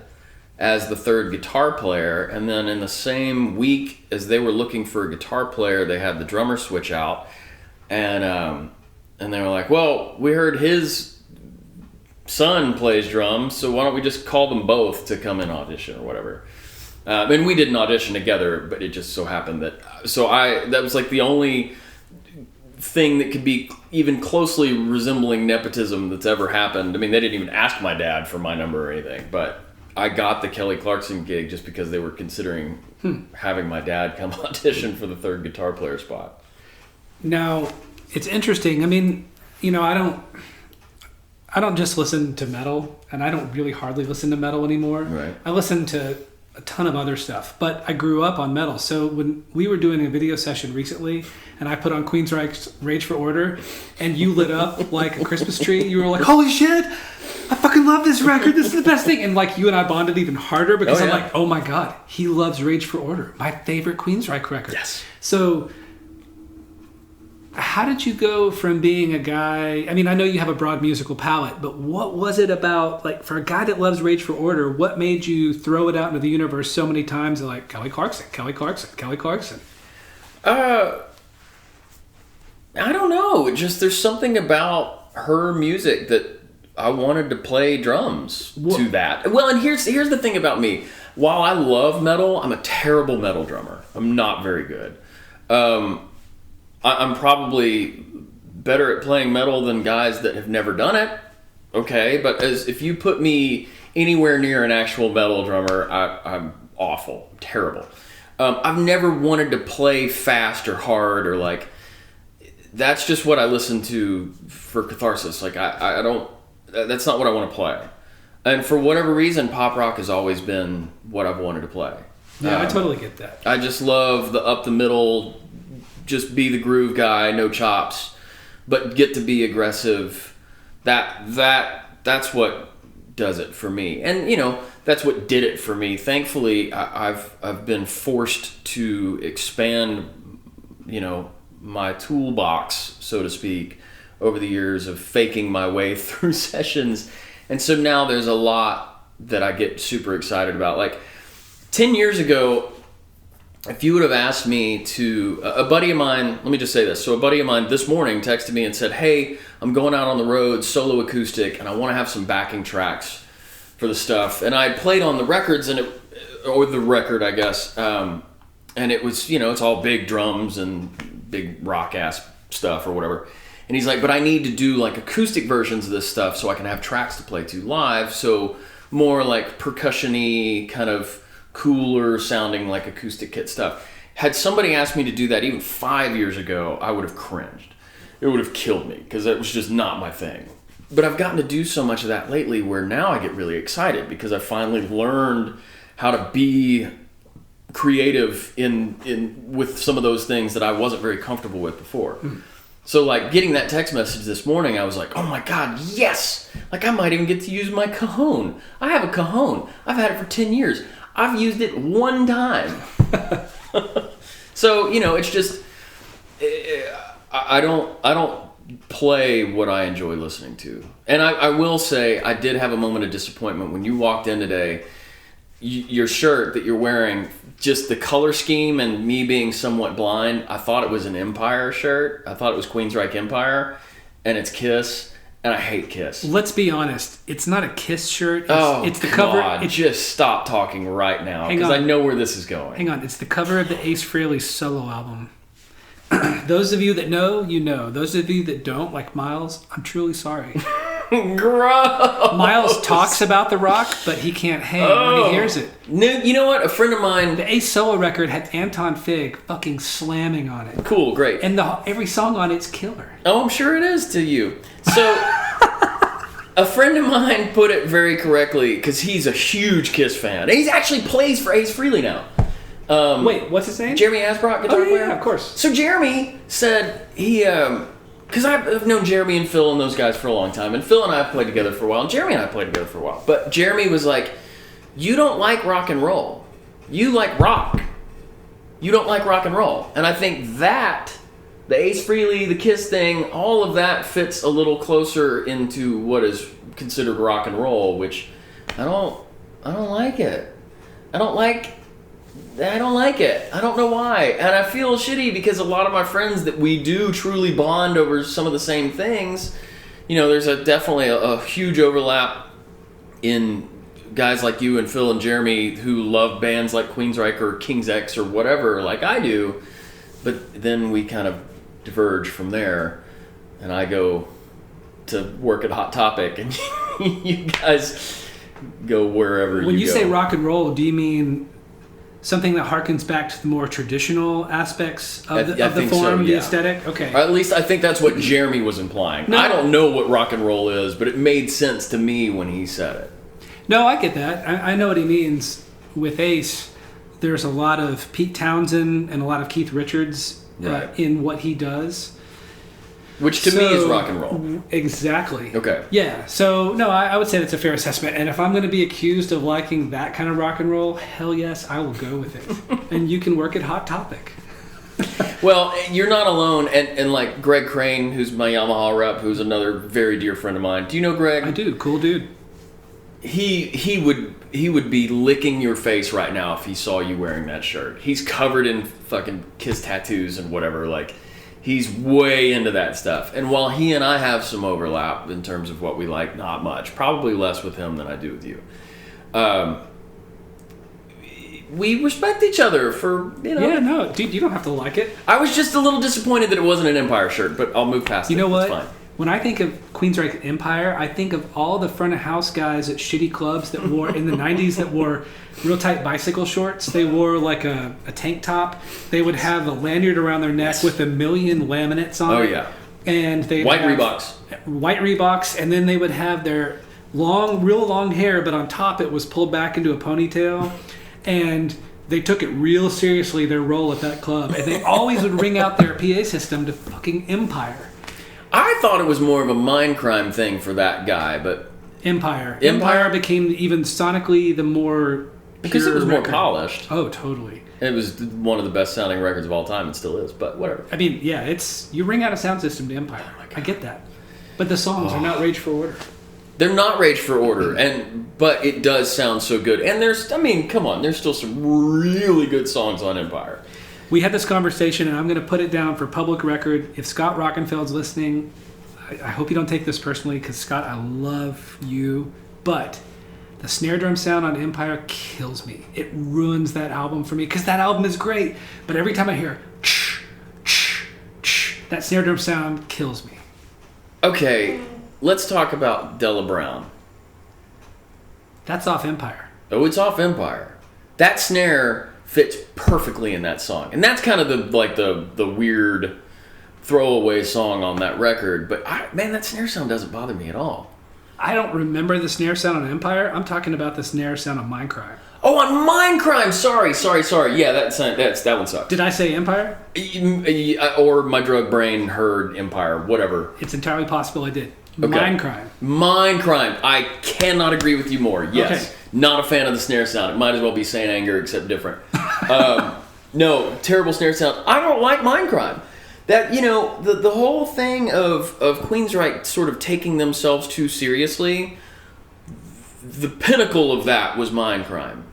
as the third guitar player. And then in the same week as they were looking for a guitar player, they had the drummer switch out. And they were like, well, we heard his son plays drums, so why don't we just call them both to come and audition or whatever. And we didn't audition together, but it just so happened that that was like the only thing that could be even closely resembling nepotism that's ever happened. I mean, they didn't even ask my dad for my number or anything, but I got the Kelly Clarkson gig just because they were considering having my dad come audition for the third guitar player spot. Now, it's interesting. I mean, you know, I don't just listen to metal, and I don't really hardly listen to metal anymore. Right. I listen to a ton of other stuff, but I grew up on metal. So when we were doing a video session recently, and I put on Queenryche's Rage for Order, and you lit up like a Christmas tree, you were like, holy shit, I fucking love this record, this is the best thing. And like you and I bonded even harder because I'm like, oh my God, he loves Rage for Order, my favorite Queensryche record. Yes. So how did you go from being a guy, I mean, I know you have a broad musical palette, but what was it about, like, for a guy that loves Rage for Order, what made you throw it out into the universe so many times, like, Kelly Clarkson, Kelly Clarkson, Kelly Clarkson? I don't know. Just there's something about her music that I wanted to play drums to that. Well, and here's the thing about me. While I love metal, I'm a terrible metal drummer. I'm not very good. I'm probably better at playing metal than guys that have never done it. Okay, but if you put me anywhere near an actual metal drummer, I'm awful, terrible. I've never wanted to play fast or hard or like. That's just what I listen to for catharsis. Like I don't. That's not what I want to play. And for whatever reason, pop rock has always been what I've wanted to play. Yeah, I totally get that. I just love the up the middle. Just be the groove guy, no chops, but get to be aggressive. That's what does it for me, and you know that's what did it for me. Thankfully, I've been forced to expand, you know, my toolbox, so to speak, over the years of faking my way through sessions, and so now there's a lot that I get super excited about. Like 10 years ago. If you would have asked me to, a buddy of mine, let me just say this. So a buddy of mine this morning texted me and said, hey, I'm going out on the road, solo acoustic, and I want to have some backing tracks for the stuff. And I played on the records, or the record, I guess, and it was, you know, it's all big drums and big rock-ass stuff or whatever. And he's like, but I need to do like acoustic versions of this stuff so I can have tracks to play to live. So more like percussion-y kind of cooler sounding like acoustic kit stuff. Had somebody asked me to do that even 5 years ago, I would have cringed. It would have killed me because it was just not my thing. But I've gotten to do so much of that lately where now I get really excited because I finally learned how to be creative in with some of those things that I wasn't very comfortable with before. So like getting that text message this morning, I was like, oh my God, yes! Like I might even get to use my cajon. I have a cajon. I've had it for 10 years. I've used it one time. So, you know, it's just, I don't play what I enjoy listening to. And I will say, I did have a moment of disappointment when you walked in today. Your shirt that you're wearing, just the color scheme and me being somewhat blind, I thought it was an Empire shirt. I thought it was Queensryche Empire, and it's Kiss. And I hate Kiss. Let's be honest. It's not a Kiss shirt. It's the cover. cover. Just stop talking right now because I know where this is going. Hang on. It's the cover of the Ace Frehley solo album. Those of you that know, you know. Those of you that don't, like Myles, I'm truly sorry. Gross. Myles talks about the rock, but he can't hang when he hears it. No, you know what? A friend of mine... The Ace solo record had Anton Fig fucking slamming on it. Cool, great. And every song on it's killer. Oh, I'm sure it is to you. So, a friend of mine put it very correctly because he's a huge Kiss fan. And he actually plays for Ace Frehley now. Wait, what's his name? Jeremy Asbrock, guitar player. Yeah, of course. So Jeremy said he... Because I've known Jeremy and Phil and those guys for a long time. And Phil and I have played together for a while. And Jeremy and I played together for a while. But Jeremy was like, you don't like rock and roll. You like rock. You don't like rock and roll. And I think that, the Ace Frehley, the Kiss thing, all of that fits a little closer into what is considered rock and roll, which I don't like it. I don't like it. I don't know why. And I feel shitty because a lot of my friends that we do truly bond over some of the same things, there's definitely a huge overlap in guys like you and Phil and Jeremy who love bands like Queensryche or King's X or whatever, like I do. But then we kind of diverge from there, and I go to work at Hot Topic, and you guys go wherever you go. When you say rock and roll, do you mean something that harkens back to the more traditional aspects of the form, the aesthetic? Okay. Or at least I think that's what Jeremy was implying. No. I don't know what rock and roll is, but it made sense to me when he said it. No, I get that. I know what he means. With Ace, there's a lot of Pete Townsend and a lot of Keith Richards in what he does. Which to me is rock and roll. Exactly. Okay. Yeah. So, no, I would say that's a fair assessment. And if I'm going to be accused of liking that kind of rock and roll, hell yes, I will go with it. And you can work at Hot Topic. Well, you're not alone. And like Greg Crane, who's my Yamaha rep, who's another very dear friend of mine. Do you know Greg? I do. Cool dude. He would be licking your face right now if he saw you wearing that shirt. He's covered in fucking Kiss tattoos and whatever. Like, he's way into that stuff. And while he and I have some overlap in terms of what we like, not much. Probably less with him than I do with you. We respect each other for, Yeah, no, dude, you don't have to like it. I was just a little disappointed that it wasn't an Empire shirt, but I'll move past it. You know what? It's fine. When I think of Queensryche Empire, I think of all the front of house guys at shitty clubs that wore in the 90s that wore real tight bicycle shorts. They wore like a tank top. They would have a lanyard around their neck with a million laminates on it. Oh, yeah. And they White Reeboks. White Reeboks, and then they would have their real long hair, but on top it was pulled back into a ponytail. And they took it real seriously, their role at that club. And they always would ring out their PA system to fucking Empire. I thought it was more of a mind crime thing for that guy, but... Empire became even sonically the more because it was record. more polished. Oh, totally. It was one of the best sounding records of all time. It still is, but whatever. I mean, yeah, you ring out a sound system to Empire. Oh my God. I get that. But the songs are not Rage for Order. They're not Rage for Order, but it does sound so good. And come on, there's still some really good songs on Empire. We had this conversation, and I'm going to put it down for public record. If Scott Rockenfeld's listening, I hope you don't take this personally, because Scott, I love you, but the snare drum sound on Empire kills me. It ruins that album for me, because that album is great, but every time I hear that snare drum sound kills me. Okay, let's talk about Della Brown. That's off Empire. Oh, it's off Empire. That snare fits perfectly in that song, and that's kind of the weird throwaway song on that record. But that snare sound doesn't bother me at all. I don't remember the snare sound on Empire. I'm talking about the snare sound on Mindcrime. Oh, on Mindcrime. Sorry. Yeah, that one sucked. Did I say Empire? Or my drug brain heard Empire. Whatever. It's entirely possible I did. Okay. Mindcrime. I cannot agree with you more. Yes. Okay. Not a fan of the snare sound. It might as well be Saint Anger, except different. No, terrible snare sound. I don't like Mindcrime. That, the whole thing of Queensryche sort of taking themselves too seriously, the pinnacle of that was Mindcrime.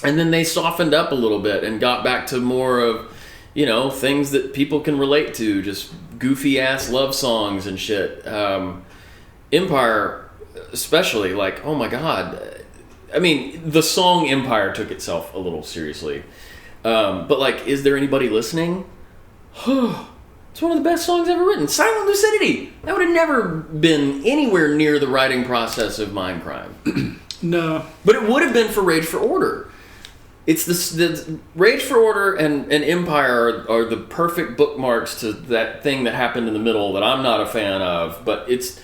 And then they softened up a little bit and got back to more of, things that people can relate to, just goofy-ass love songs and shit. Empire, especially, like, oh my God. I mean, the song Empire took itself a little seriously. But, like, is there anybody listening? It's one of the best songs ever written. Silent Lucidity. That would have never been anywhere near the writing process of Mindcrime. No. But it would have been for Rage for Order. It's the Rage for Order and Empire are the perfect bookmarks to that thing that happened in the middle that I'm not a fan of. But it's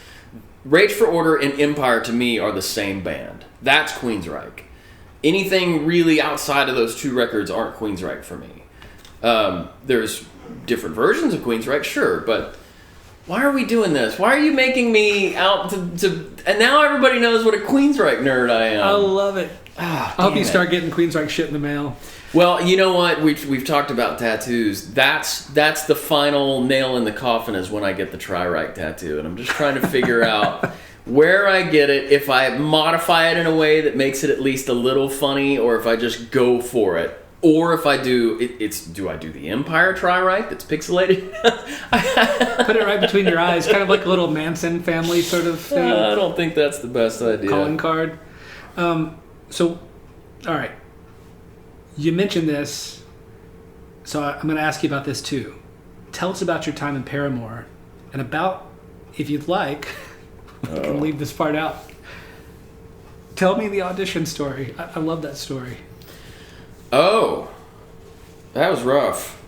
Rage for Order and Empire to me are the same band. That's Queensryche. Anything really outside of those two records aren't Queensryche for me. There's different versions of Queensryche, sure, but why are we doing this? Why are you making me out to and now everybody knows what a Queensryche nerd I am. I love it. I hope you start getting Queensryche shit in the mail. Well, you know what? We've talked about tattoos. That's the final nail in the coffin is when I get the Try-Right tattoo, and I'm just trying to figure out where I get it, if I modify it in a way that makes it at least a little funny, or if I just go for it Or if I do, do I do the Empire try-right that's pixelated? Put it right between your eyes, kind of like a little Manson family sort of thing. I don't think that's the best idea. Calling card. So, all right. You mentioned this, so I'm going to ask you about this too. Tell us about your time in Paramore, and about, if you'd like, we can leave this part out. Tell me the audition story. I love that story. Oh, that was rough.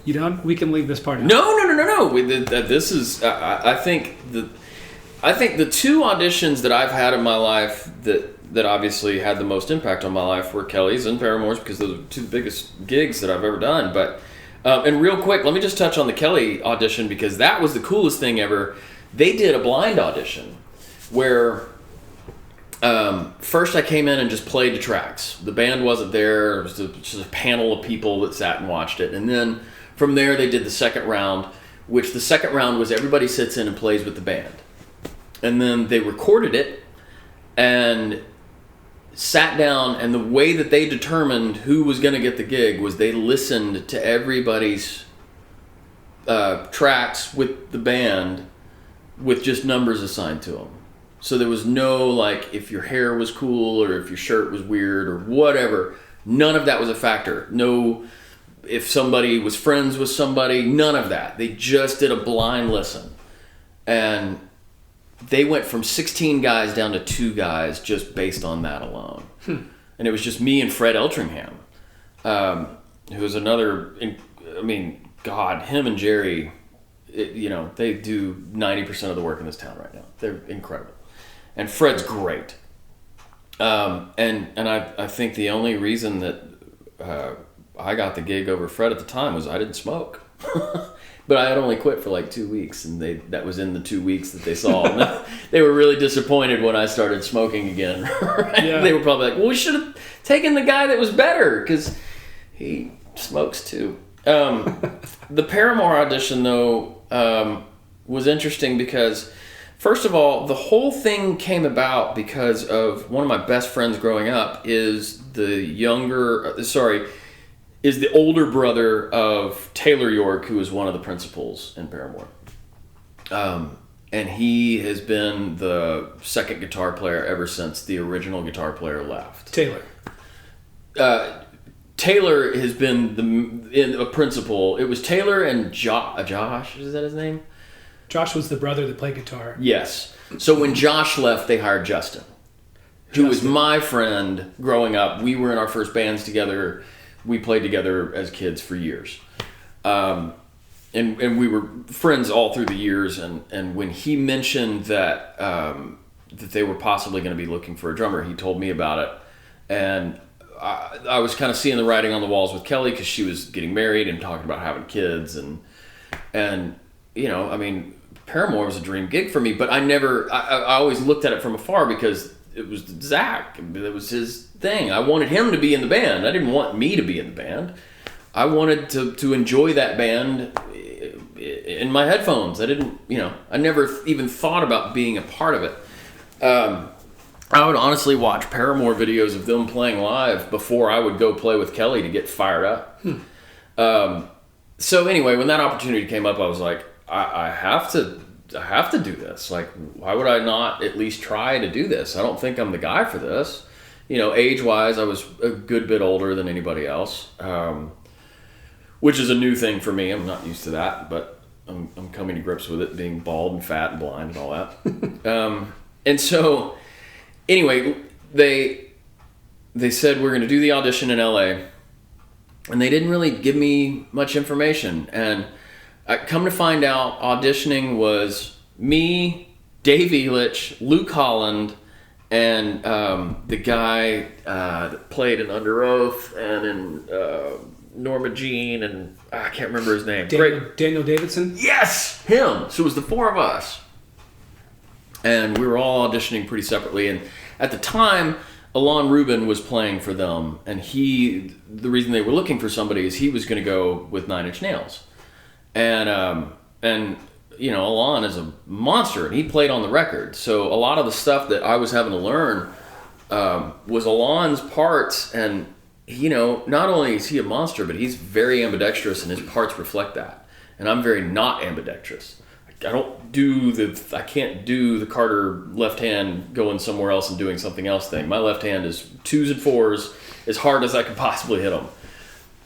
You don't? We can leave this part out. No. This is. I think the two auditions that I've had in my life that obviously had the most impact on my life were Kelly's and Paramore's, because those are two of the biggest gigs that I've ever done. But and real quick, let me just touch on the Kelly audition, because that was the coolest thing ever. They did a blind audition where. First I came in and just played the tracks. The band wasn't there. It was just a panel of people that sat and watched it. And then from there they did the second round, which the second round was everybody sits in and plays with the band. And then they recorded it and sat down, and the way that they determined who was going to get the gig was they listened to everybody's tracks with the band with just numbers assigned to them. So there was no, like, if your hair was cool or if your shirt was weird or whatever. None of that was a factor. No, if somebody was friends with somebody, none of that. They just did a blind listen. And they went from 16 guys down to 2 guys just based on that alone. And it was just me and Fred Eltringham, who was another, God, him and Jerry, they do 90% of the work in this town right now. They're incredible. And Fred's great. And I think the only reason that I got the gig over Fred at the time was I didn't smoke. But I had only quit for like 2 weeks, and that was in the 2 weeks that they saw. They were really disappointed when I started smoking again. Right? Yeah. They were probably like, well, we should have taken the guy that was better, because he smokes too. The Paramore audition, though, was interesting because, first of all, the whole thing came about because of one of my best friends growing up is the older brother of Taylor York, who was one of the principals in Paramore. And he has been the second guitar player ever since the original guitar player left. Taylor has been a principal. It was Taylor and Josh, is that his name? Josh was the brother that played guitar. Yes. So when Josh left, they hired Justin, who was my friend growing up. We were in our first bands together. We played together as kids for years. And we were friends all through the years. And when he mentioned that they were possibly going to be looking for a drummer, he told me about it. And I was kind of seeing the writing on the walls with Kelly, because she was getting married and talking about having kids. And Paramore was a dream gig for me, but I always looked at it from afar because it was Zach. It was his thing. I wanted him to be in the band. I didn't want me to be in the band. I wanted to enjoy that band in my headphones. I never even thought about being a part of it. I would honestly watch Paramore videos of them playing live before I would go play with Kelly to get fired up. So anyway, when that opportunity came up, I was like, I have to do this. Like, why would I not at least try to do this? I don't think I'm the guy for this. Age-wise, I was a good bit older than anybody else, which is a new thing for me. I'm not used to that, but I'm coming to grips with it, being bald and fat and blind and all that. And so, anyway, they said we're going to do the audition in LA, and they didn't really give me much information. And I come to find out, auditioning was me, Dave Elitch, Luke Holland, and the guy that played in Under Oath and in Norma Jean, and I can't remember his name. Daniel Davidson? Yes, him. So it was the 4 of us. And we were all auditioning pretty separately. And at the time, Alon Rubin was playing for them. And the reason they were looking for somebody is he was going to go with Nine Inch Nails. And Alon is a monster, and he played on the record. So a lot of the stuff that I was having to learn was Alon's parts, and not only is he a monster, but he's very ambidextrous, and his parts reflect that. And I'm very not ambidextrous. I can't do the Carter left hand going somewhere else and doing something else thing. My left hand is 2s and 4s as hard as I can possibly hit them.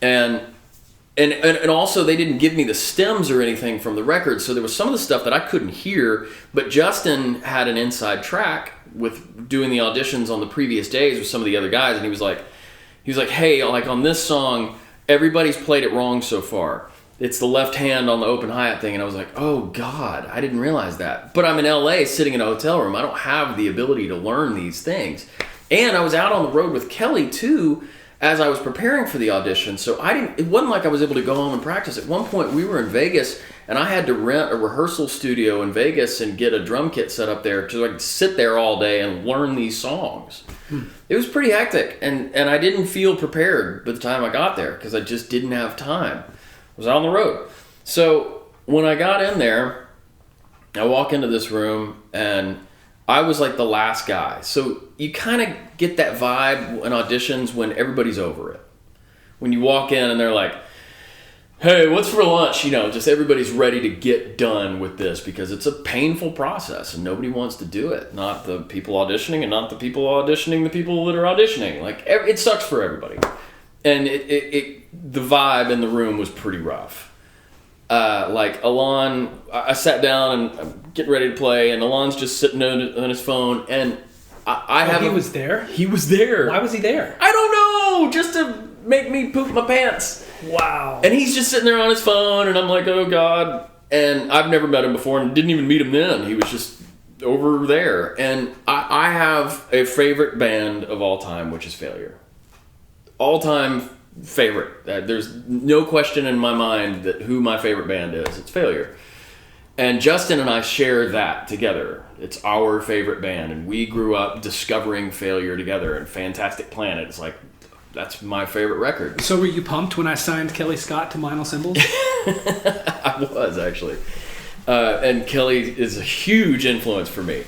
And also they didn't give me the stems or anything from the record, so there was some of the stuff that I couldn't hear, but Justin had an inside track with doing the auditions on the previous days with some of the other guys, and he was like, hey, like on this song, everybody's played it wrong so far. It's the left hand on the open hi-hat thing. And I was like, oh God, I didn't realize that. But I'm in LA sitting in a hotel room. I don't have the ability to learn these things. And I was out on the road with Kelly too, as I was preparing for the audition. So it wasn't like I was able to go home and practice. At one point we were in Vegas and I had to rent a rehearsal studio in Vegas and get a drum kit set up there so I could sit there all day and learn these songs. It was pretty hectic. And I didn't feel prepared by the time I got there because I just didn't have time. I was out on the road. So when I got in there, I walk into this room and I was like the last guy. So you kind of get that vibe in auditions when everybody's over it. When you walk in and they're like, hey, what's for lunch? Just everybody's ready to get done with this because it's a painful process and nobody wants to do it. Not the people auditioning and not the people auditioning the people that are auditioning. Like, it sucks for everybody. And the vibe in the room was pretty rough. Like Alon, I sat down and I'm getting ready to play, and Alon's just sitting on his phone, and he was there? He was there. Why was he there? I don't know, just to make me poop my pants. Wow. And he's just sitting there on his phone, and I'm like, oh God. And I've never met him before, and didn't even meet him then. He was just over there. And I have a favorite band of all time, which is Failure. All-time favorite. There's no question in my mind that who my favorite band is. It's Failure. And Justin and I share that together. It's our favorite band, and we grew up discovering Failure together, and Fantastic Planet is like, that's my favorite record. So were you pumped when I signed Kelly Scott to Meinl Cymbals? I was, actually. And Kelly is a huge influence for me.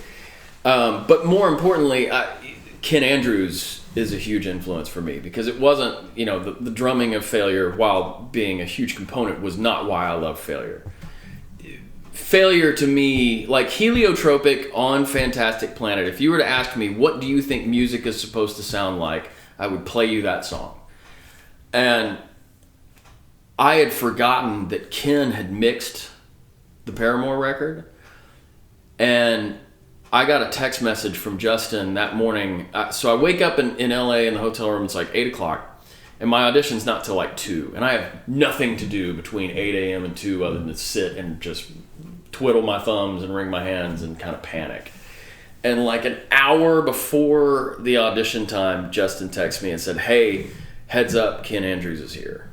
But more importantly, Ken Andrews is a huge influence for me because it wasn't, the drumming of Failure, while being a huge component, was not why I love Failure. Failure to me, like Heliotropic on Fantastic Planet, if you were to ask me, what do you think music is supposed to sound like, I would play you that song. And I had forgotten that Ken had mixed the Paramore record, and I got a text message from Justin that morning. So I wake up in LA in the hotel room. It's like 8 o'clock. And my audition's not till like 2. And I have nothing to do between 8 a.m. and 2 other than sit and just twiddle my thumbs and wring my hands and kind of panic. And like an hour before the audition time, Justin texted me and said, hey, heads up, Ken Andrews is here.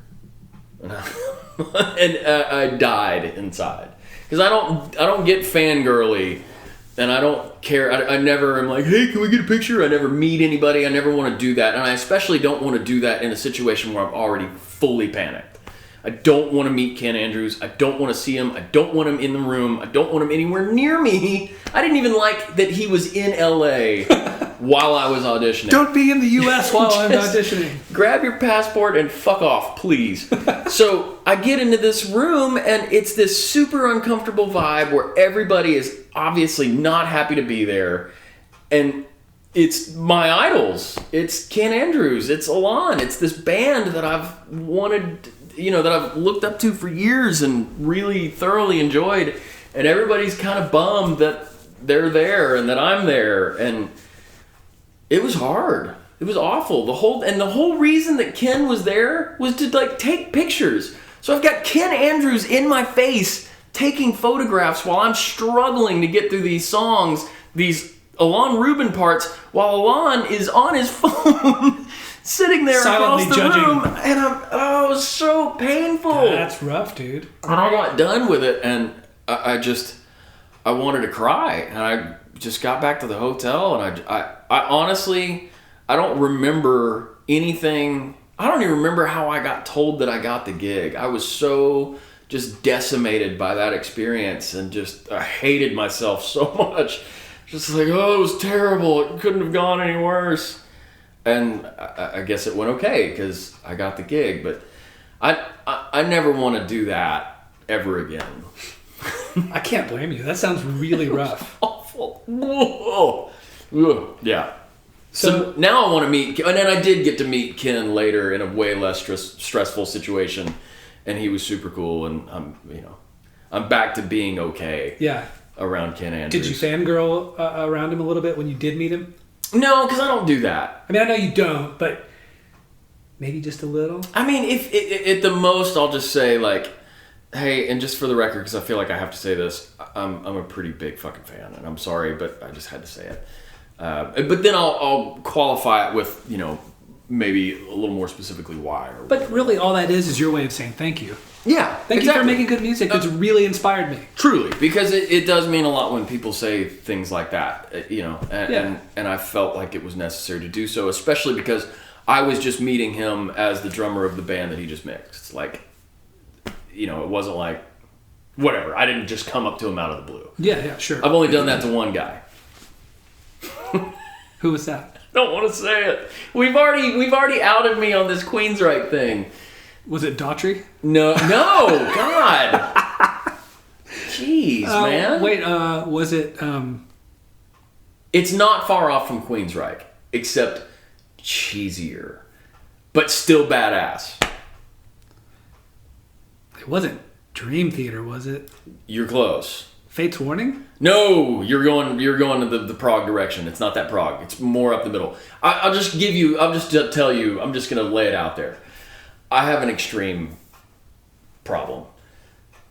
And I died inside. Because I don't get fangirly. And I don't care. I never am like, hey, can we get a picture? I never meet anybody. I never want to do that. And I especially don't want to do that in a situation where I'm already fully panicked. I don't want to meet Ken Andrews. I don't want to see him. I don't want him in the room. I don't want him anywhere near me. I didn't even like that he was in LA while I was auditioning. Don't be in the US while I'm auditioning. Grab your passport and fuck off, please. So I get into this room, and it's this super uncomfortable vibe where everybody is obviously not happy to be there. And it's my idols. It's Ken Andrews. It's Alon. It's this band that I've wanted, that I've looked up to for years and really thoroughly enjoyed. And everybody's kind of bummed that they're there and that I'm there. And it was hard. It was awful. The whole reason that Ken was there was to take pictures. So I've got Ken Andrews in my face taking photographs while I'm struggling to get through these songs, these Alon Rubin parts, while Alon is on his phone sitting there silently across the judging. room, and it was so painful. That's rough, dude. And I got done with it, and I wanted to cry, and I just got back to the hotel, and I honestly, I don't remember anything. I don't even remember how I got told that I got the gig. I was so just decimated by that experience, and I hated myself so much. Just like, oh, it was terrible. It couldn't have gone any worse. And I guess it went okay because I got the gig, but I never want to do that ever again. I can't blame you. That sounds really rough. Awful. Whoa. Yeah. So now I want to meet, and then I did get to meet Ken later in a way less stressful situation, and he was super cool, and I'm back to being okay. Yeah. Around Ken Andrews. Did you fangirl around him a little bit when you did meet him? No, because I don't do that. I mean, I know you don't, but maybe just a little. I mean, if at the most, I'll just say like, hey, and just for the record, because I feel like I have to say this, I'm a pretty big fucking fan, and I'm sorry, but I just had to say it. But then I'll qualify it with, maybe a little more specifically why. But really, all that is your way of saying thank you. Yeah, Thank you for making good music. It's really inspired me. Truly, because it does mean a lot when people say things like that, and I felt like it was necessary to do so, especially because I was just meeting him as the drummer of the band that he just mixed. Like, it wasn't like, whatever. I didn't just come up to him out of the blue. Yeah, sure. I've only done that to one guy. Who was that? Don't want to say it. We've already outed me on this Queenrÿche thing. Was it Daughtry? No, God. Jeez, man. Wait, was it? It's not far off from Queensryche, except cheesier, but still badass. It wasn't Dream Theater, was it? You're close. Fate's Warning? No, you're going to the prog direction. It's not that prog. It's more up the middle. I'll just tell you, I'm just going to lay it out there. I have an extreme problem.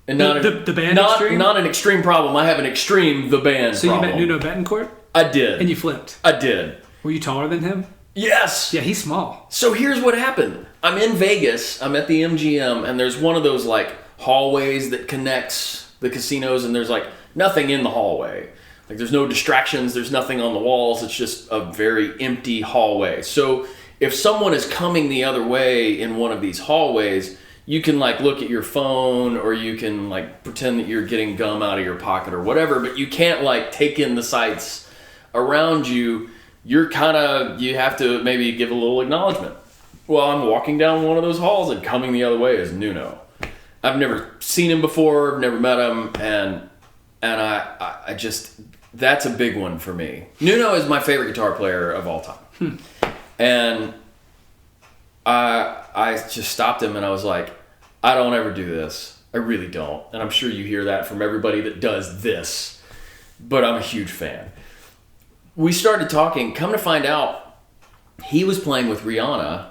And not the band extreme? Not an extreme problem. I have an extreme the band so problem. So you met Nuno Betancourt? I did. And you flipped? I did. Were you taller than him? Yes. Yeah, he's small. So here's what happened. I'm in Vegas. I'm at the MGM, and there's one of those like hallways that connects the casinos, and there's like nothing in the hallway. Like there's no distractions. There's nothing on the walls. It's just a very empty hallway. So if someone is coming the other way in one of these hallways, you can like look at your phone, or you can like pretend that you're getting gum out of your pocket or whatever, but you can't like take in the sights around you. You have to maybe give a little acknowledgement. Well, I'm walking down one of those halls, and coming the other way is Nuno. I've never seen him before, never met him, and I just, that's a big one for me. Nuno is my favorite guitar player of all time. And I just stopped him, and I was like, I don't ever do this. I really don't. And I'm sure you hear that from everybody that does this. But I'm a huge fan. We started talking. Come to find out, he was playing with Rihanna,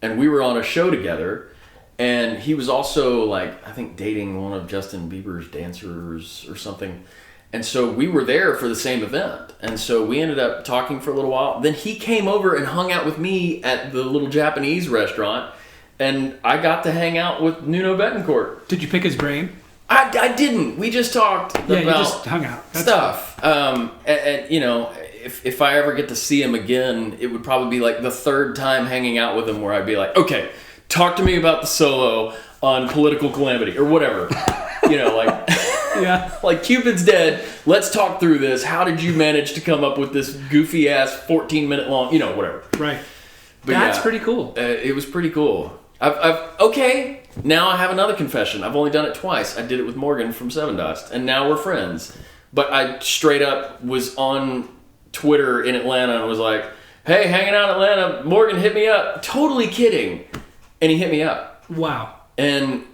and we were on a show together. And he was also, like, I think dating one of Justin Bieber's dancers or something. And so we were there for the same event. And so we ended up talking for a little while. Then he came over and hung out with me at the little Japanese restaurant. And I got to hang out with Nuno Betancourt. Did you pick his brain? I didn't. We just talked about you just hung out. That's stuff. And you know, if I ever get to see him again, it would probably be like the third time hanging out with him where I'd be like, okay, talk to me about the solo on Political Calamity or whatever. You know, like, yeah, like Cupid's dead. Let's talk through this. How did you manage to come up with this goofy ass 14-minute long, you know, whatever. Right. But that's pretty cool. It was pretty cool. Okay, now I have another confession. I've only done it twice. I did it with Morgan from Seven Dust, and now we're friends. But I straight up was on Twitter in Atlanta and was like, hey, hanging out in Atlanta, Morgan hit me up. Totally kidding. And he hit me up. Wow. And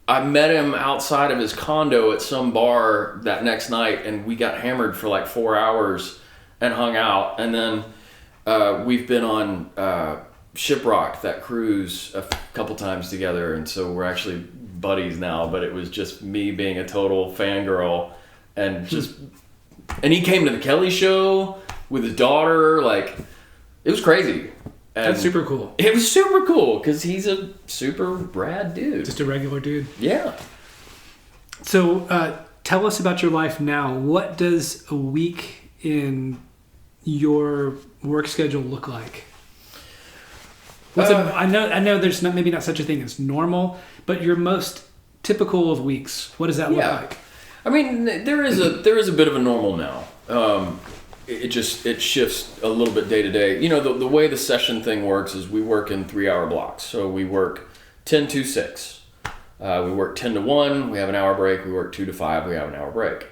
I met him outside of his condo at some bar that next night, and we got hammered for like 4 hours and hung out. And then we've been on Shiprock, that cruise, a couple times together, and so we're actually buddies now. But it was just me being a total fangirl, and just and he came to the Kelly show with his daughter. Like, it was crazy. And that's super cool. It was super cool because he's a super rad dude. Just a regular dude. Yeah. So tell us about your life now. What does a week in your work schedule look like? I know there's maybe not such a thing as normal, but your most typical of weeks, what does that look like? I mean, there is a bit of a normal now. it shifts a little bit day to day. The way the session thing works is we work in 3-hour blocks. So we work 10 to 6. We work 10 to 1, we have an hour break. We work 2 to 5, we have an hour break.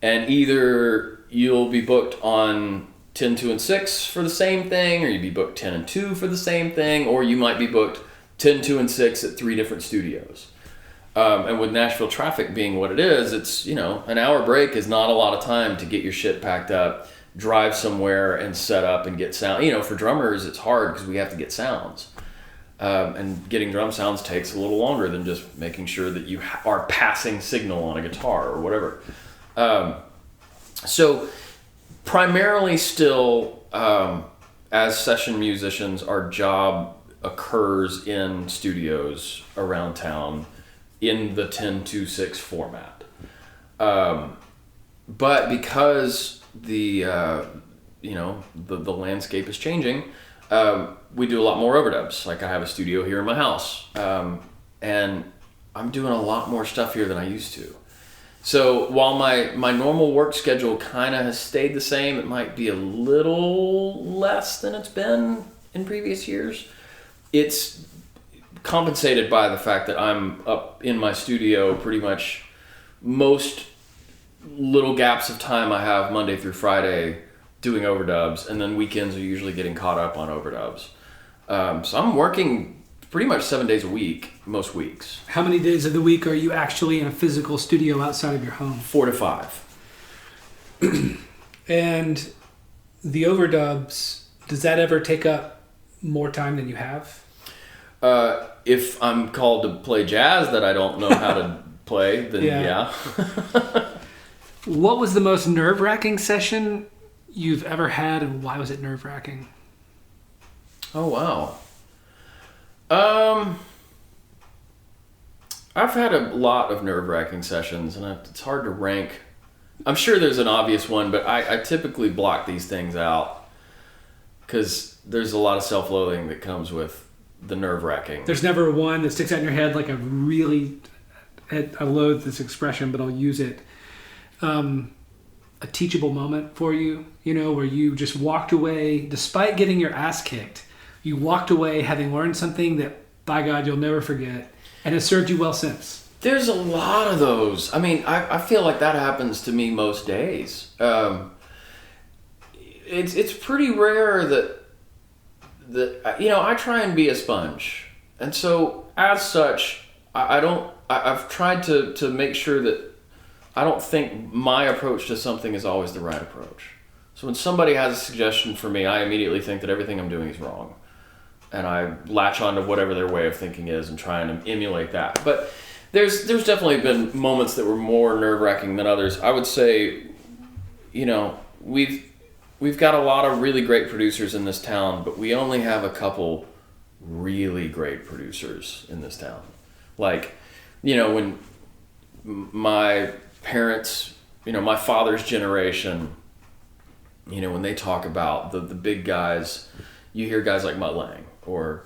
And either you'll be booked on 10, 2, and 6 for the same thing, or you'd be booked 10 and 2 for the same thing, or you might be booked 10, 2, and 6 at 3 different studios. And with Nashville traffic being what it is, it's, an hour break is not a lot of time to get your shit packed up, drive somewhere and set up and get sound. For drummers, it's hard because we have to get sounds. And getting drum sounds takes a little longer than just making sure that you are passing signal on a guitar or whatever. So primarily still, as session musicians, our job occurs in studios around town in the 10-2-6 format. But because the landscape is changing, we do a lot more overdubs. Like I have a studio here in my house, and I'm doing a lot more stuff here than I used to. So while my normal work schedule kind of has stayed the same, it might be a little less than it's been in previous years. It's compensated by the fact that I'm up in my studio pretty much most little gaps of time I have Monday through Friday doing overdubs, and then weekends are usually getting caught up on overdubs. So I'm working pretty much 7 days a week, most weeks. How many days of the week are you actually in a physical studio outside of your home? 4 to 5. And the overdubs, does that ever take up more time than you have? If I'm called to play jazz that I don't know how to play, then yeah. What was the most nerve-wracking session you've ever had, and why was it nerve-wracking? Oh, wow. I've had a lot of nerve-wracking sessions, and it's hard to rank. I'm sure there's an obvious one, but I typically block these things out because there's a lot of self-loathing that comes with the nerve-wracking. There's never one that sticks out in your head like I loathe this expression, but I'll use it. A teachable moment for you, where you just walked away, despite getting your ass kicked, you walked away having learned something that, by God, you'll never forget, and has served you well since. There's a lot of those. I mean, I feel like that happens to me most days. It's pretty rare that I try and be a sponge, and so as such, I've tried to make sure that I don't think my approach to something is always the right approach. So when somebody has a suggestion for me, I immediately think that everything I'm doing is wrong. And I latch on to whatever their way of thinking is and try and emulate that. But there's definitely been moments that were more nerve-wracking than others. I would say, we've got a lot of really great producers in this town, but we only have a couple really great producers in this town. Like, when my parents, my father's generation, when they talk about the big guys, you hear guys like Mutt Lang, or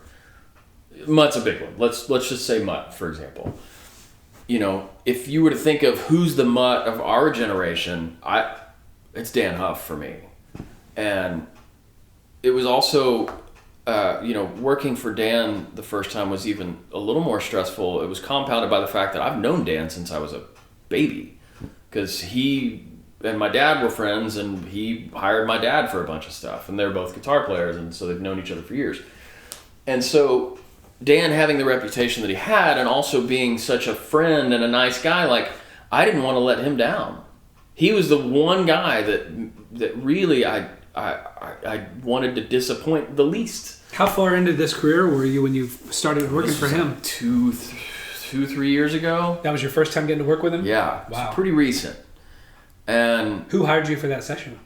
Mutt's a big one. Let's just say Mutt, for example. If you were to think of who's the Mutt of our generation, it's Dan Huff for me. And it was also, working for Dan the first time was even a little more stressful. It was compounded by the fact that I've known Dan since I was a baby, because he and my dad were friends, and he hired my dad for a bunch of stuff, and they're both guitar players, and so they've known each other for years. And so Dan having the reputation that he had, and also being such a friend and a nice guy, like, I didn't want to let him down. He was the one guy that really I wanted to disappoint the least. How far into this career were you when you started working for him? Like 3 years ago. That was your first time getting to work with him? Yeah. Wow. It's pretty recent. And who hired you for that session?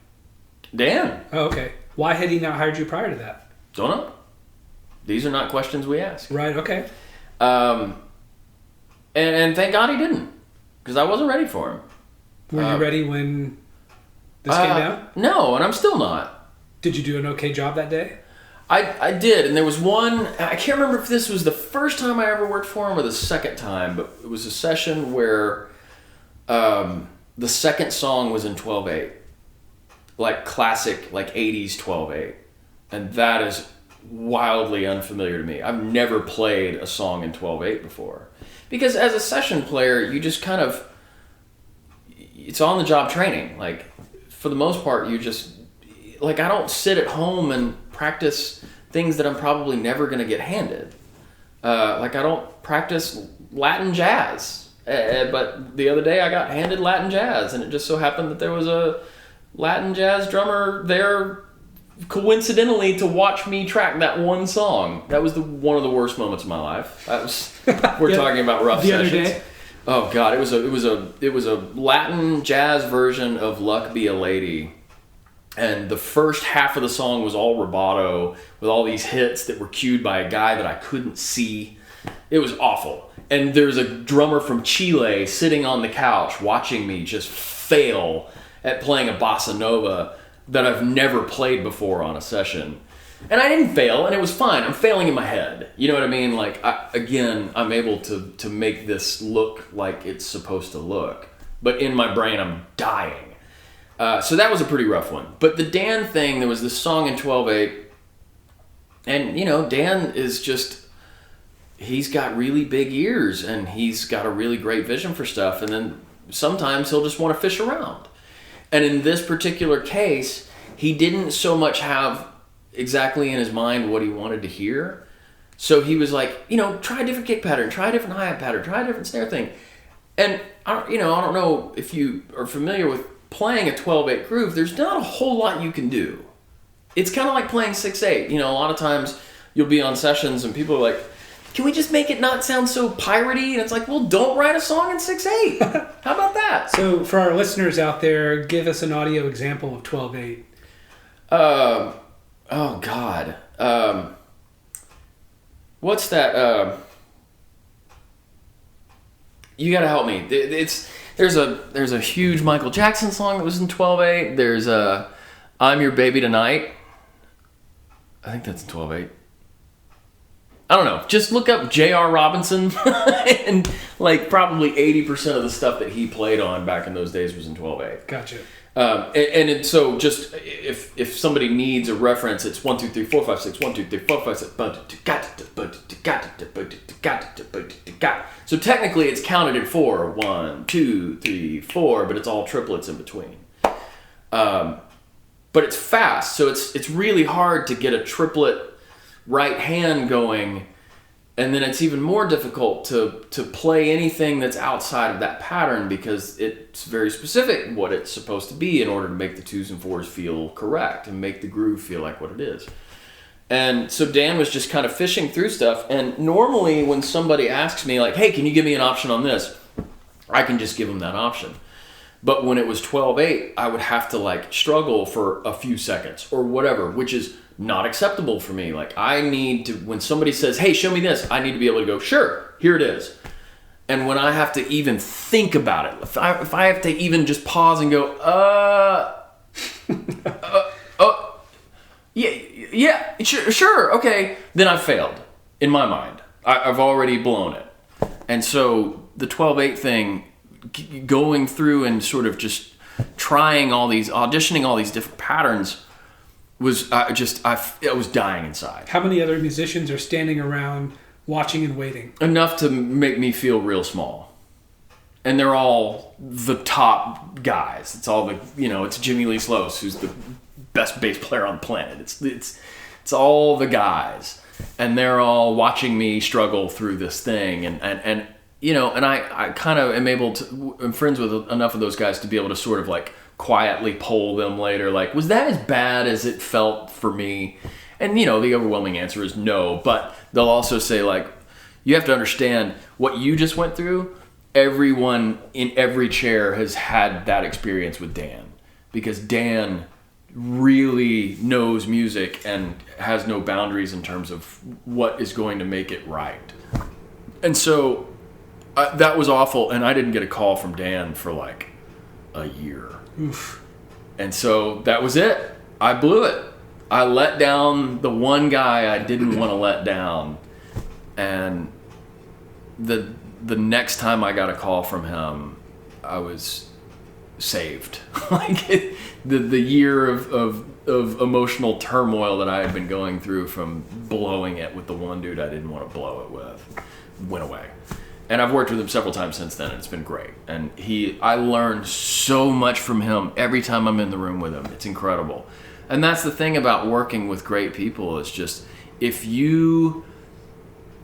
Dan. Oh, okay. Why had he not hired you prior to that? Don't know. These are not questions we ask. Right, okay. And thank God he didn't, because I wasn't ready for him. Were you ready when this came out? No, and I'm still not. Did you do an okay job that day? I did, and there was one, I can't remember if this was the first time I ever worked for him or the second time, but it was a session where the second song was in 12/8. like classic, like 80s 12/8. And that is wildly unfamiliar to me. I've never played a song in 12/8 before. Because as a session player, you just kind of, it's on the job training. Like, for the most part, you just, like, I don't sit at home and practice things that I'm probably never going to get handed. Like, I don't practice Latin jazz. But the other day I got handed Latin jazz, and it just so happened that there was a Latin jazz drummer there coincidentally to watch me track that one song. That was one of the worst moments of my life. We're talking about rough sessions. The other day? Oh God, it was a Latin jazz version of "Luck Be a Lady," and the first half of the song was all rubato with all these hits that were cued by a guy that I couldn't see. It was awful. And there's a drummer from Chile sitting on the couch watching me just fail at playing a bossa nova that I've never played before on a session. And I didn't fail, and it was fine. I'm failing in my head. You know what I mean? Like, I'm able to make this look like it's supposed to look. But in my brain, I'm dying. So that was a pretty rough one. But the Dan thing, there was this song in 12/8. And, you know, Dan is just, he's got really big ears, and he's got a really great vision for stuff. And then sometimes he'll just want to fish around. And in this particular case, he didn't so much have exactly in his mind what he wanted to hear. So he was like, you know, try a different kick pattern, try a different hi-hat pattern, try a different snare thing. And, I don't know if you are familiar with playing a 12/8 groove. There's not a whole lot you can do. It's kind of like playing 6/8. You know, a lot of times you'll be on sessions and people are like, can we just make it not sound so piratey? And it's like, well, don't write a song in 6/8. How about that? So for our listeners out there, give us an audio example of 12/8. Oh God. What's that? You gotta help me. There's a huge Michael Jackson song that was in 12/8. There's I'm Your Baby Tonight. I think that's in 12/8. I don't know. Just look up J.R. Robinson, and like probably 80% of the stuff that he played on back in those days was in 12/8. Gotcha. So just if somebody needs a reference, it's 1 2 3 4 5 6 1 2 3 4 5 6. So technically it's counted at 4. 1 2 3 4, but it's all triplets in between. But it's fast, so it's really hard to get a triplet right hand going, and then it's even more difficult to play anything that's outside of that pattern because it's very specific what it's supposed to be in order to make the 2s and 4s feel correct and make the groove feel like what it is. And so Dan was just kind of fishing through stuff, and normally when somebody asks me like, hey, can you give me an option on this, I can just give them that option. But when it was 12/8, I would have to like struggle for a few seconds or whatever, which is not acceptable for me. Like, I need to, when somebody says, hey, show me this, I need to be able to go, sure, here it is. And when I have to even think about it, if I have to even just pause and go, yeah, sure, okay, then I've failed in my mind. I've already blown it. And so the 12/8 thing, going through and sort of just auditioning all these different patterns, I was dying inside. How many other musicians are standing around watching and waiting? Enough to make me feel real small. And they're all the top guys. It's all it's Jimmy Lee Sloas, who's the best bass player on the planet. It's all the guys. And they're all watching me struggle through this thing. And I kind of I'm friends with enough of those guys to be able to sort of like quietly poll them later, like, was that as bad as it felt for me? And the overwhelming answer is no, but they'll also say, like, you have to understand what you just went through. Everyone in every chair has had that experience with Dan, because Dan really knows music and has no boundaries in terms of what is going to make it right. And so that was awful, and I didn't get a call from Dan for like a year. Oof. And so that was it. I blew it. I let down the one guy I didn't want to let down. And the next time I got a call from him, I was saved. The year of emotional turmoil that I had been going through from blowing it with the one dude I didn't want to blow it with went away. And I've worked with him several times since then, and it's been great. And I learned so much from him every time I'm in the room with him. It's incredible. And that's the thing about working with great people. It's just, if you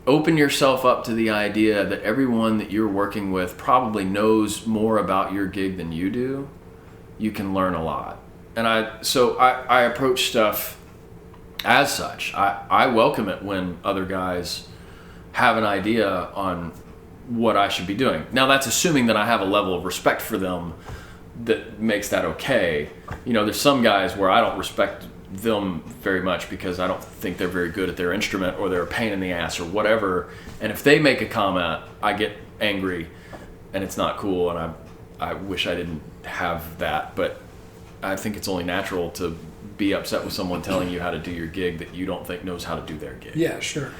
open yourself up to the idea that everyone that you're working with probably knows more about your gig than you do, you can learn a lot. And I approach stuff as such. I welcome it when other guys have an idea on what I should be doing. Now, that's assuming that I have a level of respect for them that makes that okay. There's some guys where I don't respect them very much because I don't think they're very good at their instrument, or they're a pain in the ass or whatever. And if they make a comment, I get angry and it's not cool, and I wish I didn't have that. But I think it's only natural to be upset with someone telling you how to do your gig that you don't think knows how to do their gig. Yeah, sure.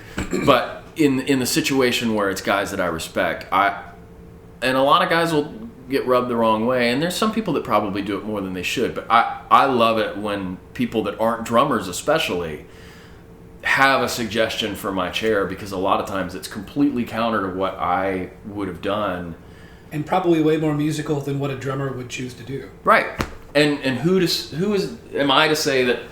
But in the situation where it's guys that I respect, and a lot of guys will get rubbed the wrong way, and there's some people that probably do it more than they should, but I love it when people that aren't drummers especially have a suggestion for my chair, because a lot of times it's completely counter to what I would have done. And probably way more musical than what a drummer would choose to do. Right. And who am I to say that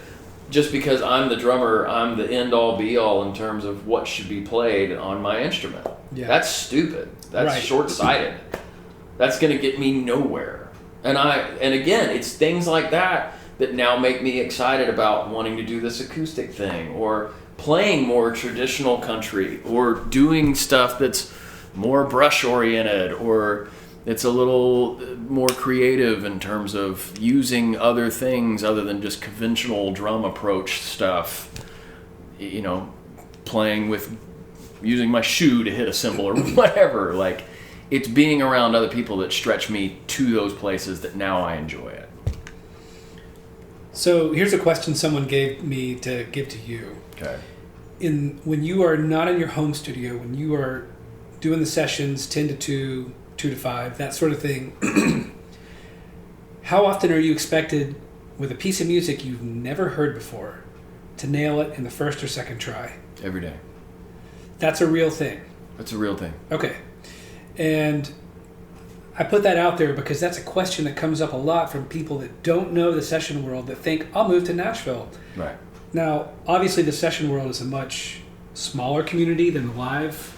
just because I'm the drummer, I'm the end-all be-all in terms of what should be played on my instrument? Yeah. That's stupid. That's right. Short-sighted. That's going to get me nowhere. And again, it's things like that now make me excited about wanting to do this acoustic thing, or playing more traditional country, or doing stuff that's more brush-oriented, or it's a little more creative in terms of using other things other than just conventional drum approach stuff. Playing with using my shoe to hit a cymbal or whatever. Like, it's being around other people that stretch me to those places that now I enjoy it. So here's a question someone gave me to give to you. Okay. When you are not in your home studio, when you are doing the sessions 10 to 2, 2 to 5, that sort of thing, how often are you expected, with a piece of music you've never heard before, to nail it in the first or second try? Every day. That's a real thing? That's a real thing. Okay. And I put that out there because that's a question that comes up a lot from people that don't know the session world, that think, I'll move to Nashville. Right. Now, obviously the session world is a much smaller community than the live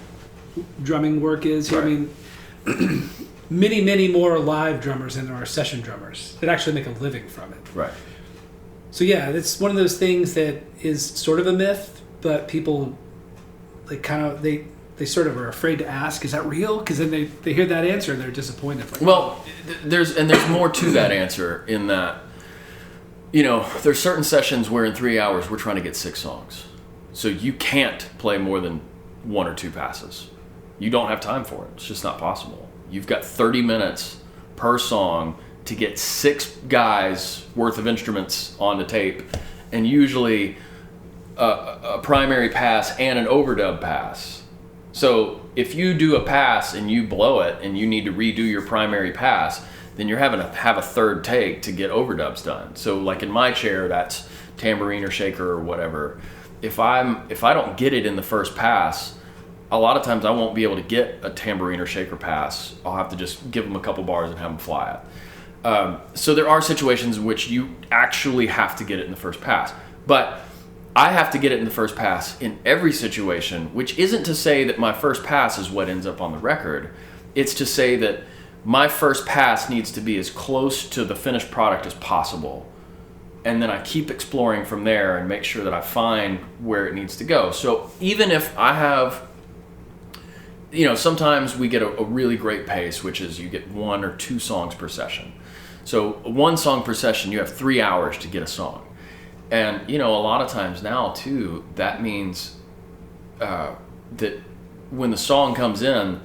drumming work is. Right. I mean, many, many more live drummers than there are session drummers that actually make a living from it. Right. So yeah, it's one of those things that is sort of a myth, but people, they sort of are afraid to ask, is that real? Because then they hear that answer and they're disappointed. Well, there's more to that answer, in that, there's certain sessions where in 3 hours we're trying to get 6 songs. So you can't play more than 1 or 2 passes. You don't have time for it. It's just not possible. You've got 30 minutes per song to get 6 guys worth of instruments on the tape, and usually a primary pass and an overdub pass. So if you do a pass and you blow it and you need to redo your primary pass, then you're having to have a third take to get overdubs done. So like in my chair, that's tambourine or shaker or whatever. If I don't get it in the first pass, a lot of times I won't be able to get a tambourine or shaker pass. I'll have to just give them a couple bars and have them fly it. So there are situations in which you actually have to get it in the first pass. But I have to get it in the first pass in every situation, which isn't to say that my first pass is what ends up on the record. It's to say that my first pass needs to be as close to the finished product as possible. And then I keep exploring from there and make sure that I find where it needs to go. So even if I have, sometimes we get a really great pace, which is you get 1 or 2 songs per session. So 1 song per session, you have 3 hours to get a song. And, a lot of times now, too, that means that when the song comes in,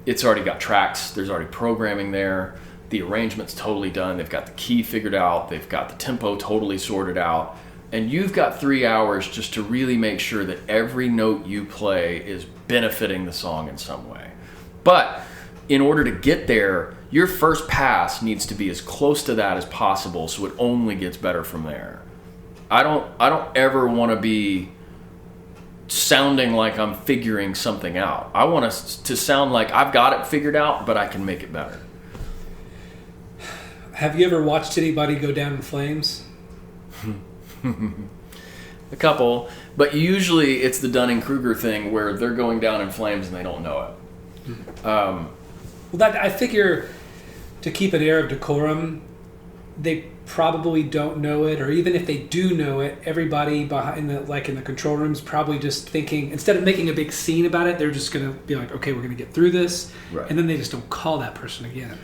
it's already got tracks, there's already programming there, the arrangement's totally done, they've got the key figured out, they've got the tempo totally sorted out, and you've got 3 hours just to really make sure that every note you play is benefiting the song in some way. But in order to get there, your first pass needs to be as close to that as possible, so it only gets better from there. I don't ever want to be sounding like I'm figuring something out. I want to sound like I've got it figured out, but I can make it better. Have you ever watched anybody go down in flames? A couple, but usually it's the Dunning-Kruger thing where they're going down in flames and they don't know it. Well, that I figure to keep an air of decorum, they probably don't know it, or even if they do know it, everybody behind in the control room is probably just thinking, instead of making a big scene about it, they're just going to be like, okay, we're going to get through this, right. And then they just don't call that person again.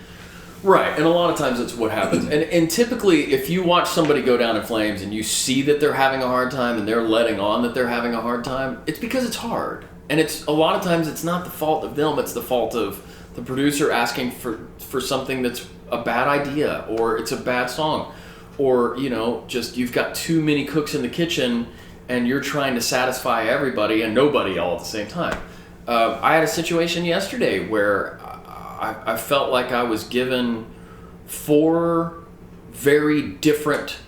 Right, and a lot of times that's what happens. And typically, if you watch somebody go down in flames and you see that they're having a hard time and they're letting on that they're having a hard time, it's because it's hard. And it's a lot of times it's not the fault of them, it's the fault of the producer asking for something that's a bad idea, or it's a bad song, or just you've got too many cooks in the kitchen and you're trying to satisfy everybody and nobody all at the same time. I had a situation yesterday where I felt like I was given 4 very different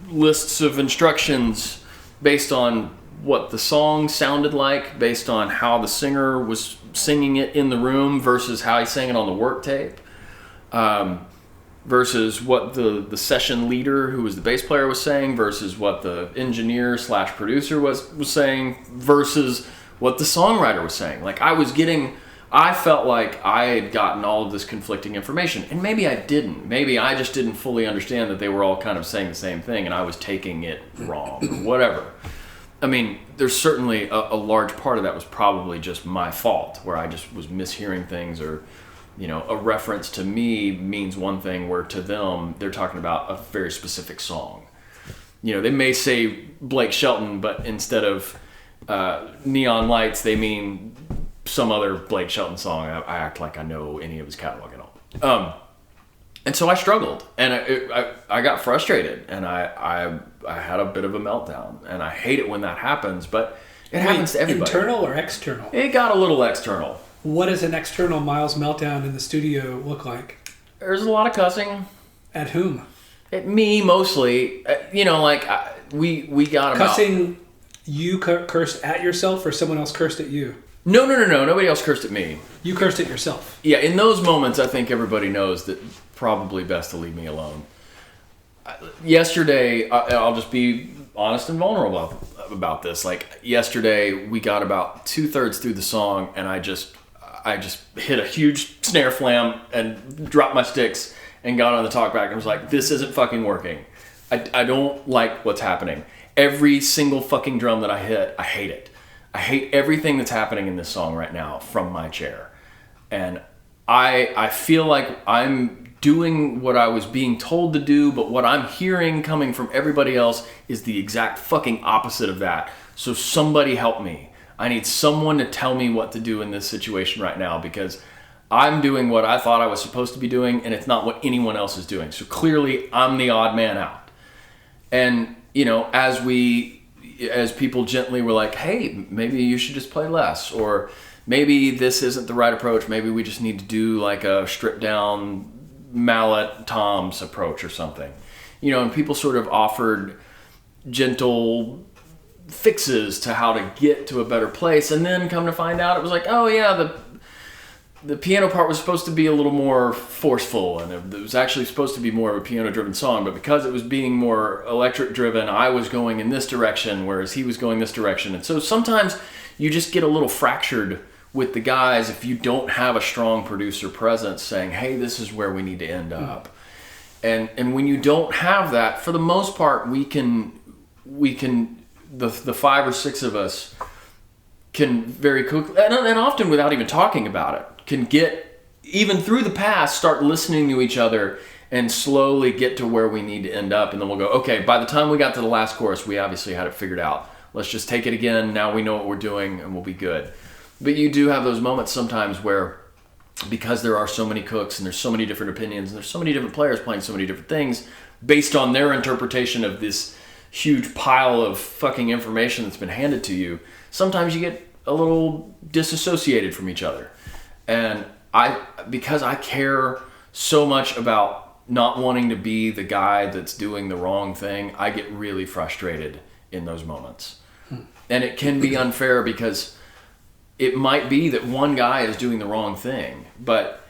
lists of instructions based on what the song sounded like, based on how the singer was singing it in the room versus how he sang it on the work tape, versus what the session leader, who was the bass player, was saying, versus what the engineer / producer was saying, versus what the songwriter was saying. Like I felt like I had gotten all of this conflicting information, and maybe I didn't. Maybe I just didn't fully understand that they were all kind of saying the same thing, and I was taking it wrong, or whatever. I mean, there's certainly a large part of that was probably just my fault, where I just was mishearing things, or, a reference to me means one thing, where to them, they're talking about a very specific song. They may say Blake Shelton, but instead of Neon Lights, they mean some other Blake Shelton song. I act like I know any of his catalog at all. And so I struggled, and I got frustrated, and I had a bit of a meltdown, and I hate it when that happens, but it happens to everybody. Internal or external? It got a little external. What does an external Myles meltdown in the studio look like? There's a lot of cussing. At whom? At me, mostly. We got cussing. You cursed at yourself, or someone else cursed at you? No. Nobody else cursed at me. You cursed at yourself. Yeah, in those moments, I think everybody knows that probably best to leave me alone. Yesterday, I'll just be honest and vulnerable about this. Like, yesterday, we got about 2/3 through the song, and I just hit a huge snare flam and dropped my sticks and got on the talkback and was like, this isn't fucking working. I don't like what's happening. Every single fucking drum that I hit, I hate it. I hate everything that's happening in this song right now from my chair. And I feel like I'm doing what I was being told to do, but what I'm hearing coming from everybody else is the exact fucking opposite of that. So somebody help me. I need someone to tell me what to do in this situation right now, because I'm doing what I thought I was supposed to be doing, and it's not what anyone else is doing. So clearly I'm the odd man out. And, as people gently were like, hey, maybe you should just play less, or maybe this isn't the right approach. Maybe we just need to do like a stripped down mallet toms approach or something. And people sort of offered gentle fixes to how to get to a better place. And then come to find out, it was like, oh yeah, the piano part was supposed to be a little more forceful, and it was actually supposed to be more of a piano-driven song, but because it was being more electric-driven, I was going in this direction, whereas he was going this direction. And so sometimes you just get a little fractured with the guys if you don't have a strong producer presence saying, hey, this is where we need to end up. And when you don't have that, for the most part, we can the 5 or 6 of us can very quickly, and often without even talking about it, can get, even through the past, start listening to each other and slowly get to where we need to end up. And then we'll go, okay, by the time we got to the last chorus, we obviously had it figured out. Let's just take it again. Now we know what we're doing, and we'll be good. But you do have those moments sometimes where, because there are so many cooks and there's so many different opinions and there's so many different players playing so many different things based on their interpretation of this huge pile of fucking information that's been handed to you, sometimes you get a little disassociated from each other. And because I care so much about not wanting to be the guy that's doing the wrong thing, I get really frustrated in those moments. And it can be unfair because it might be that one guy is doing the wrong thing, but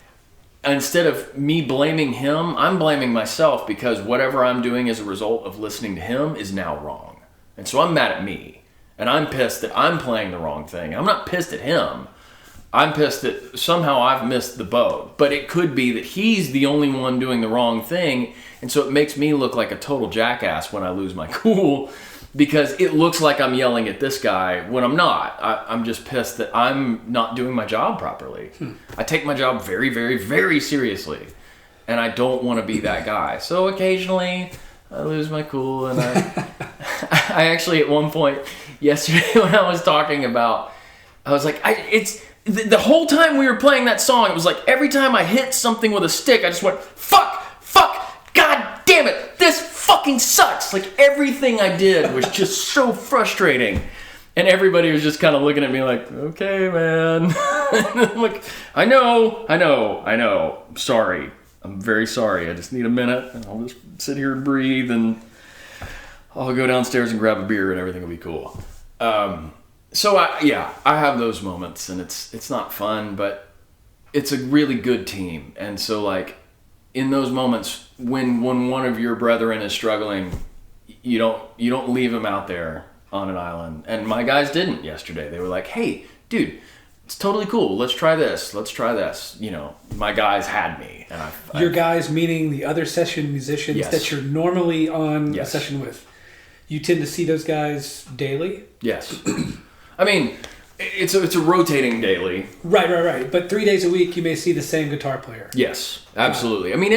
instead of me blaming him, I'm blaming myself because whatever I'm doing as a result of listening to him is now wrong. And so I'm mad at me, and I'm pissed that I'm playing the wrong thing. I'm not pissed at him. I'm pissed that somehow I've missed the boat. But it could be that he's the only one doing the wrong thing, and so it makes me look like a total jackass when I lose my cool, because it looks like I'm yelling at this guy when I'm not. I'm just pissed that I'm not doing my job properly. I take my job very, very, very seriously, and I don't want to be that guy. So occasionally I lose my cool, and I actually at one point yesterday when I was talking about, I was like, the whole time we were playing that song, it was like every time I hit something with a stick, I just went, fuck, god damn it, this fucking sucks. Like everything I did was just so frustrating. And everybody was just kind of looking at me like, okay, man. I'm like, I know. Sorry. I'm very sorry. I just need a minute, and I'll just sit here and breathe, and I'll go downstairs and grab a beer, and everything will be cool. So I have those moments, and it's not fun, but it's a really good team. And so like in those moments when one of your brethren is struggling, you don't leave him out there on an island. And my guys didn't yesterday. They were like, hey, dude, it's totally cool. Let's try this. You know, my guys had me. And your guys meaning the other session musicians yes. that you're normally on yes. a session with. You tend to see those guys daily? Yes. I mean, it's a rotating daily. Right. But 3 days a week, you may see the same guitar player. Yes, absolutely. I mean,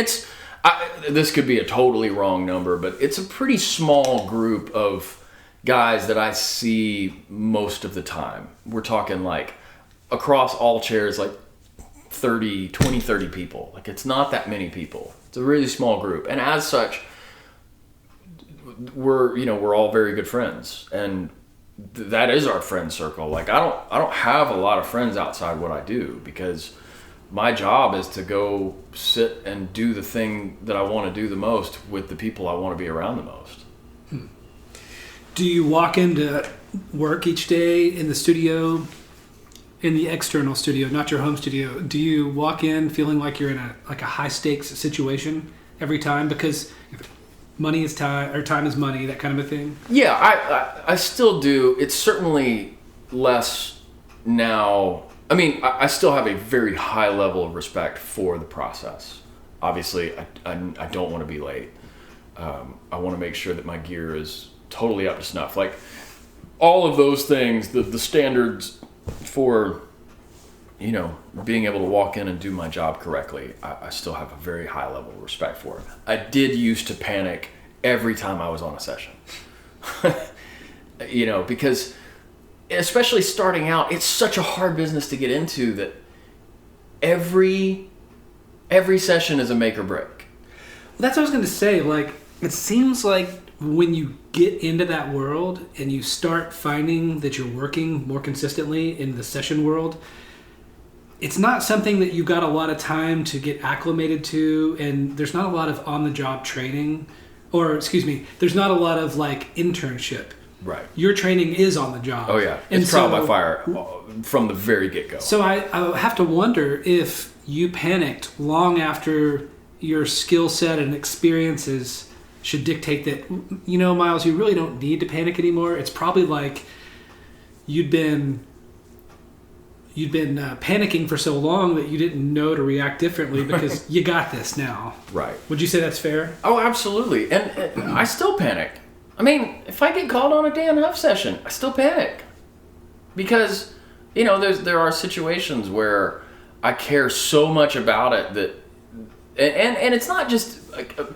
this could be a totally wrong number, but it's a pretty small group of guys that I see most of the time. We're talking like across all chairs, like 30 people. Like it's not that many people. It's a really small group. And as such, we're all very good friends, and that is our friend circle. Like I don't have a lot of friends outside what I do, because my job is to go sit and do the thing that I want to do the most with the people I want to be around the most. Do you walk into work each day in the studio, in the external studio, not your home studio? Do you walk in feeling like you're in a high stakes situation every time because money is time, or time is money, that kind of a thing? Yeah, I still do. It's certainly less now. I mean, I still have a very high level of respect for the process. Obviously, I don't want to be late. I want to make sure that my gear is totally up to snuff. Like all of those things, the standards for, being able to walk in and do my job correctly, I still have a very high level of respect for it. I did used to panic every time I was on a session. Because especially starting out, it's such a hard business to get into that every session is a make or break. Well, that's what I was going to say. Like, it seems like when you get into that world and you start finding that you're working more consistently in the session world, it's not something that you got a lot of time to get acclimated to, and there's not a lot of on-the-job training, there's not a lot of like internship. Right. Your training is on the job. Oh yeah, it's trial by fire from the very get-go. So I have to wonder if you panicked long after your skill set and experiences should dictate that, Myles, you really don't need to panic anymore. It's probably like you'd been panicking for so long that you didn't know to react differently because you got this now. Right. Would you say that's fair? Oh, absolutely. And I still panic. I mean, if I get called on a Dan Huff session, I still panic. Because, there are situations where I care so much about it that... And it's not just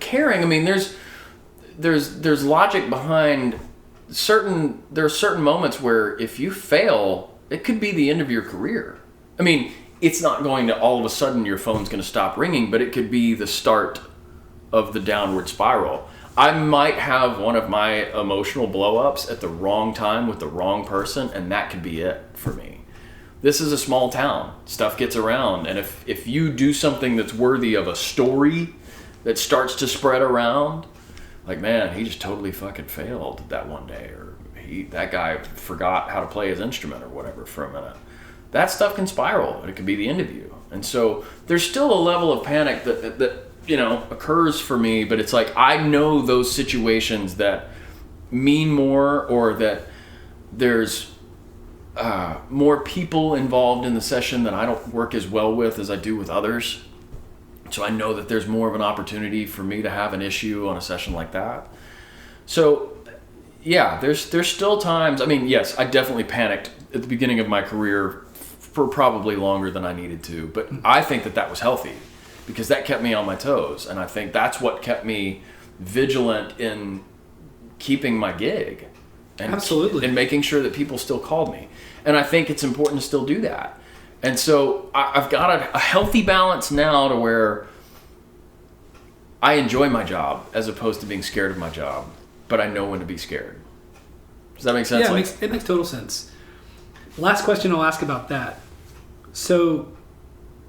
caring. I mean, there's logic behind there are certain moments where if you fail, it could be the end of your career. I mean, it's not going to all of a sudden your phone's going to stop ringing, but it could be the start of the downward spiral. I might have one of my emotional blow-ups at the wrong time with the wrong person, and that could be it for me. this is a small town. Stuff gets around. And if you do something that's worthy of a story that starts to spread around, like, man, he just totally fucking failed that one day, or that guy forgot how to play his instrument or whatever for a minute. That stuff can spiral, and it can be the end of you. And so there's still a level of panic that occurs for me, but it's like I know those situations that mean more, or that there's more people involved in the session that I don't work as well with as I do with others. So I know that there's more of an opportunity for me to have an issue on a session like that. So yeah, there's still times. I mean, yes, I definitely panicked at the beginning of my career for probably longer than I needed to, but I think that was healthy, because that kept me on my toes, and I think that's what kept me vigilant in keeping my gig. And absolutely. And making sure that people still called me. And I think it's important to still do that. And so I've got a healthy balance now to where I enjoy my job as opposed to being scared of my job, but I know when to be scared. Does that make sense? Yeah, it makes total sense. Last question I'll ask about that. So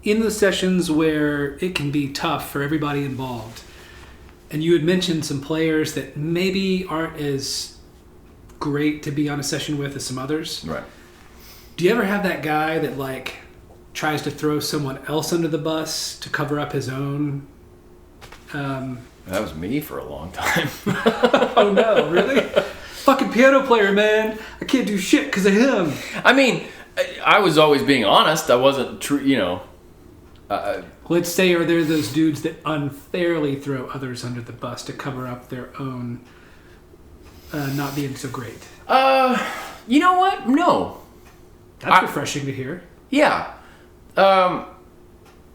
in the sessions where it can be tough for everybody involved, and you had mentioned some players that maybe aren't as great to be on a session with as some others. Right. Do you ever have that guy that like tries to throw someone else under the bus to cover up his own? That was me for a long time. Oh no, really? Fucking piano player, man. I can't do shit because of him. I mean, I was always being honest. I wasn't true, Let's say, are there those dudes that unfairly throw others under the bus to cover up their own not being so great? You know what? No. That's refreshing to hear. Yeah.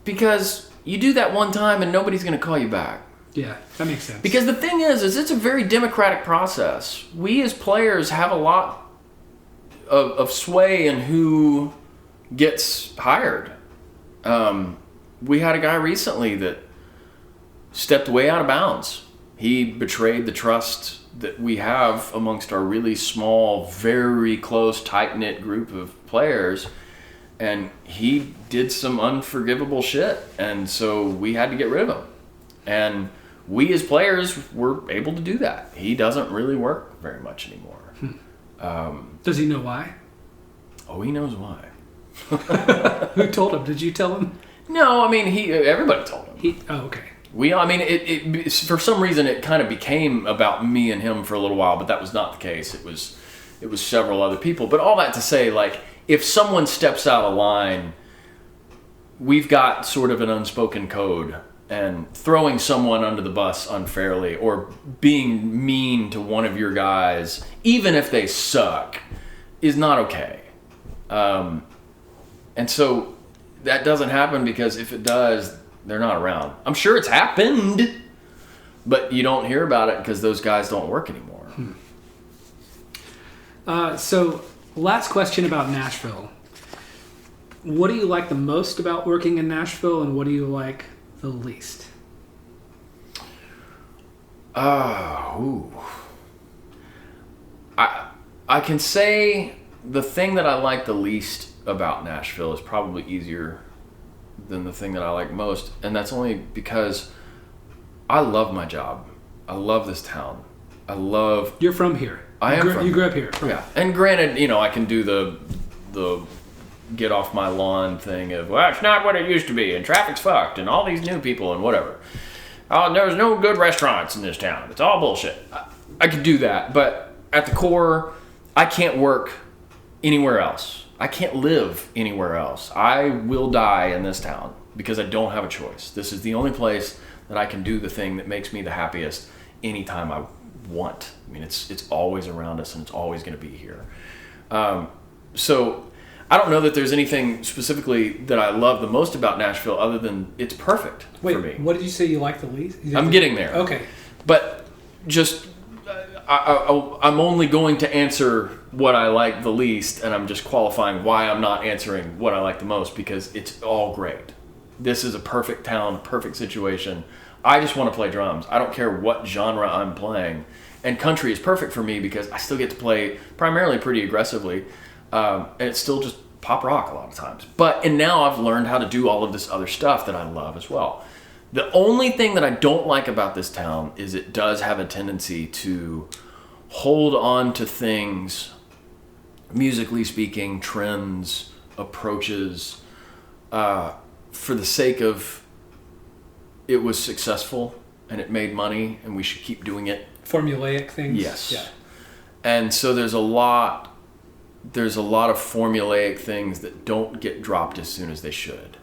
Because you do that one time and nobody's going to call you back. Yeah, that makes sense. Because the thing is it's a very democratic process. We as players have a lot of sway in who gets hired. We had a guy recently that stepped way out of bounds. He betrayed the trust that we have amongst our really small, very close, tight-knit group of players, and he did some unforgivable shit, and so we had to get rid of him. And we as players were able to do that. He doesn't really work very much anymore. Does he know why? Oh, he knows why. Who told him? Did you tell him? No, I mean, everybody told him. Okay. It for some reason it kind of became about me and him for a little while, but that was not the case. It was several other people. But all that to say, like, if someone steps out of line, we've got sort of an unspoken code, and throwing someone under the bus unfairly or being mean to one of your guys, even if they suck, is not okay. And so that doesn't happen, because if it does, they're not around. I'm sure it's happened, but you don't hear about it because those guys don't work anymore. So, last question about Nashville. What do you like the most about working in Nashville, and what do you like the least? I can say the thing that I like the least about Nashville is probably easier than the thing that I like most, and that's only because I love my job. I love this town. You're from here. You grew up here. Yeah, and granted, I can do the get off my lawn thing of, well, it's not what it used to be, and traffic's fucked, and all these new people, and whatever. Oh, there's no good restaurants in this town. It's all bullshit. I could do that, but at the core, I can't work anywhere else. I can't live anywhere else. I will die in this town because I don't have a choice. This is the only place that I can do the thing that makes me the happiest anytime I want. I mean, it's always around us, and it's always going to be here. So I don't know that there's anything specifically that I love the most about Nashville other than it's perfect for me. Wait, what did you say you like the least? I'm getting there. Okay. But just... I'm only going to answer what I like the least, and I'm just qualifying why I'm not answering what I like the most, because it's all great. This is a perfect town, perfect situation. I just want to play drums. I don't care what genre I'm playing. And country is perfect for me because I still get to play primarily pretty aggressively, and it's still just pop rock a lot of times. And now I've learned how to do all of this other stuff that I love as well. The only thing that I don't like about this town is it does have a tendency to hold on to things, musically speaking, trends, approaches, for the sake of it was successful and it made money and we should keep doing it. Formulaic things? Yes. Yeah. And so there's a lot of formulaic things that don't get dropped as soon as they should.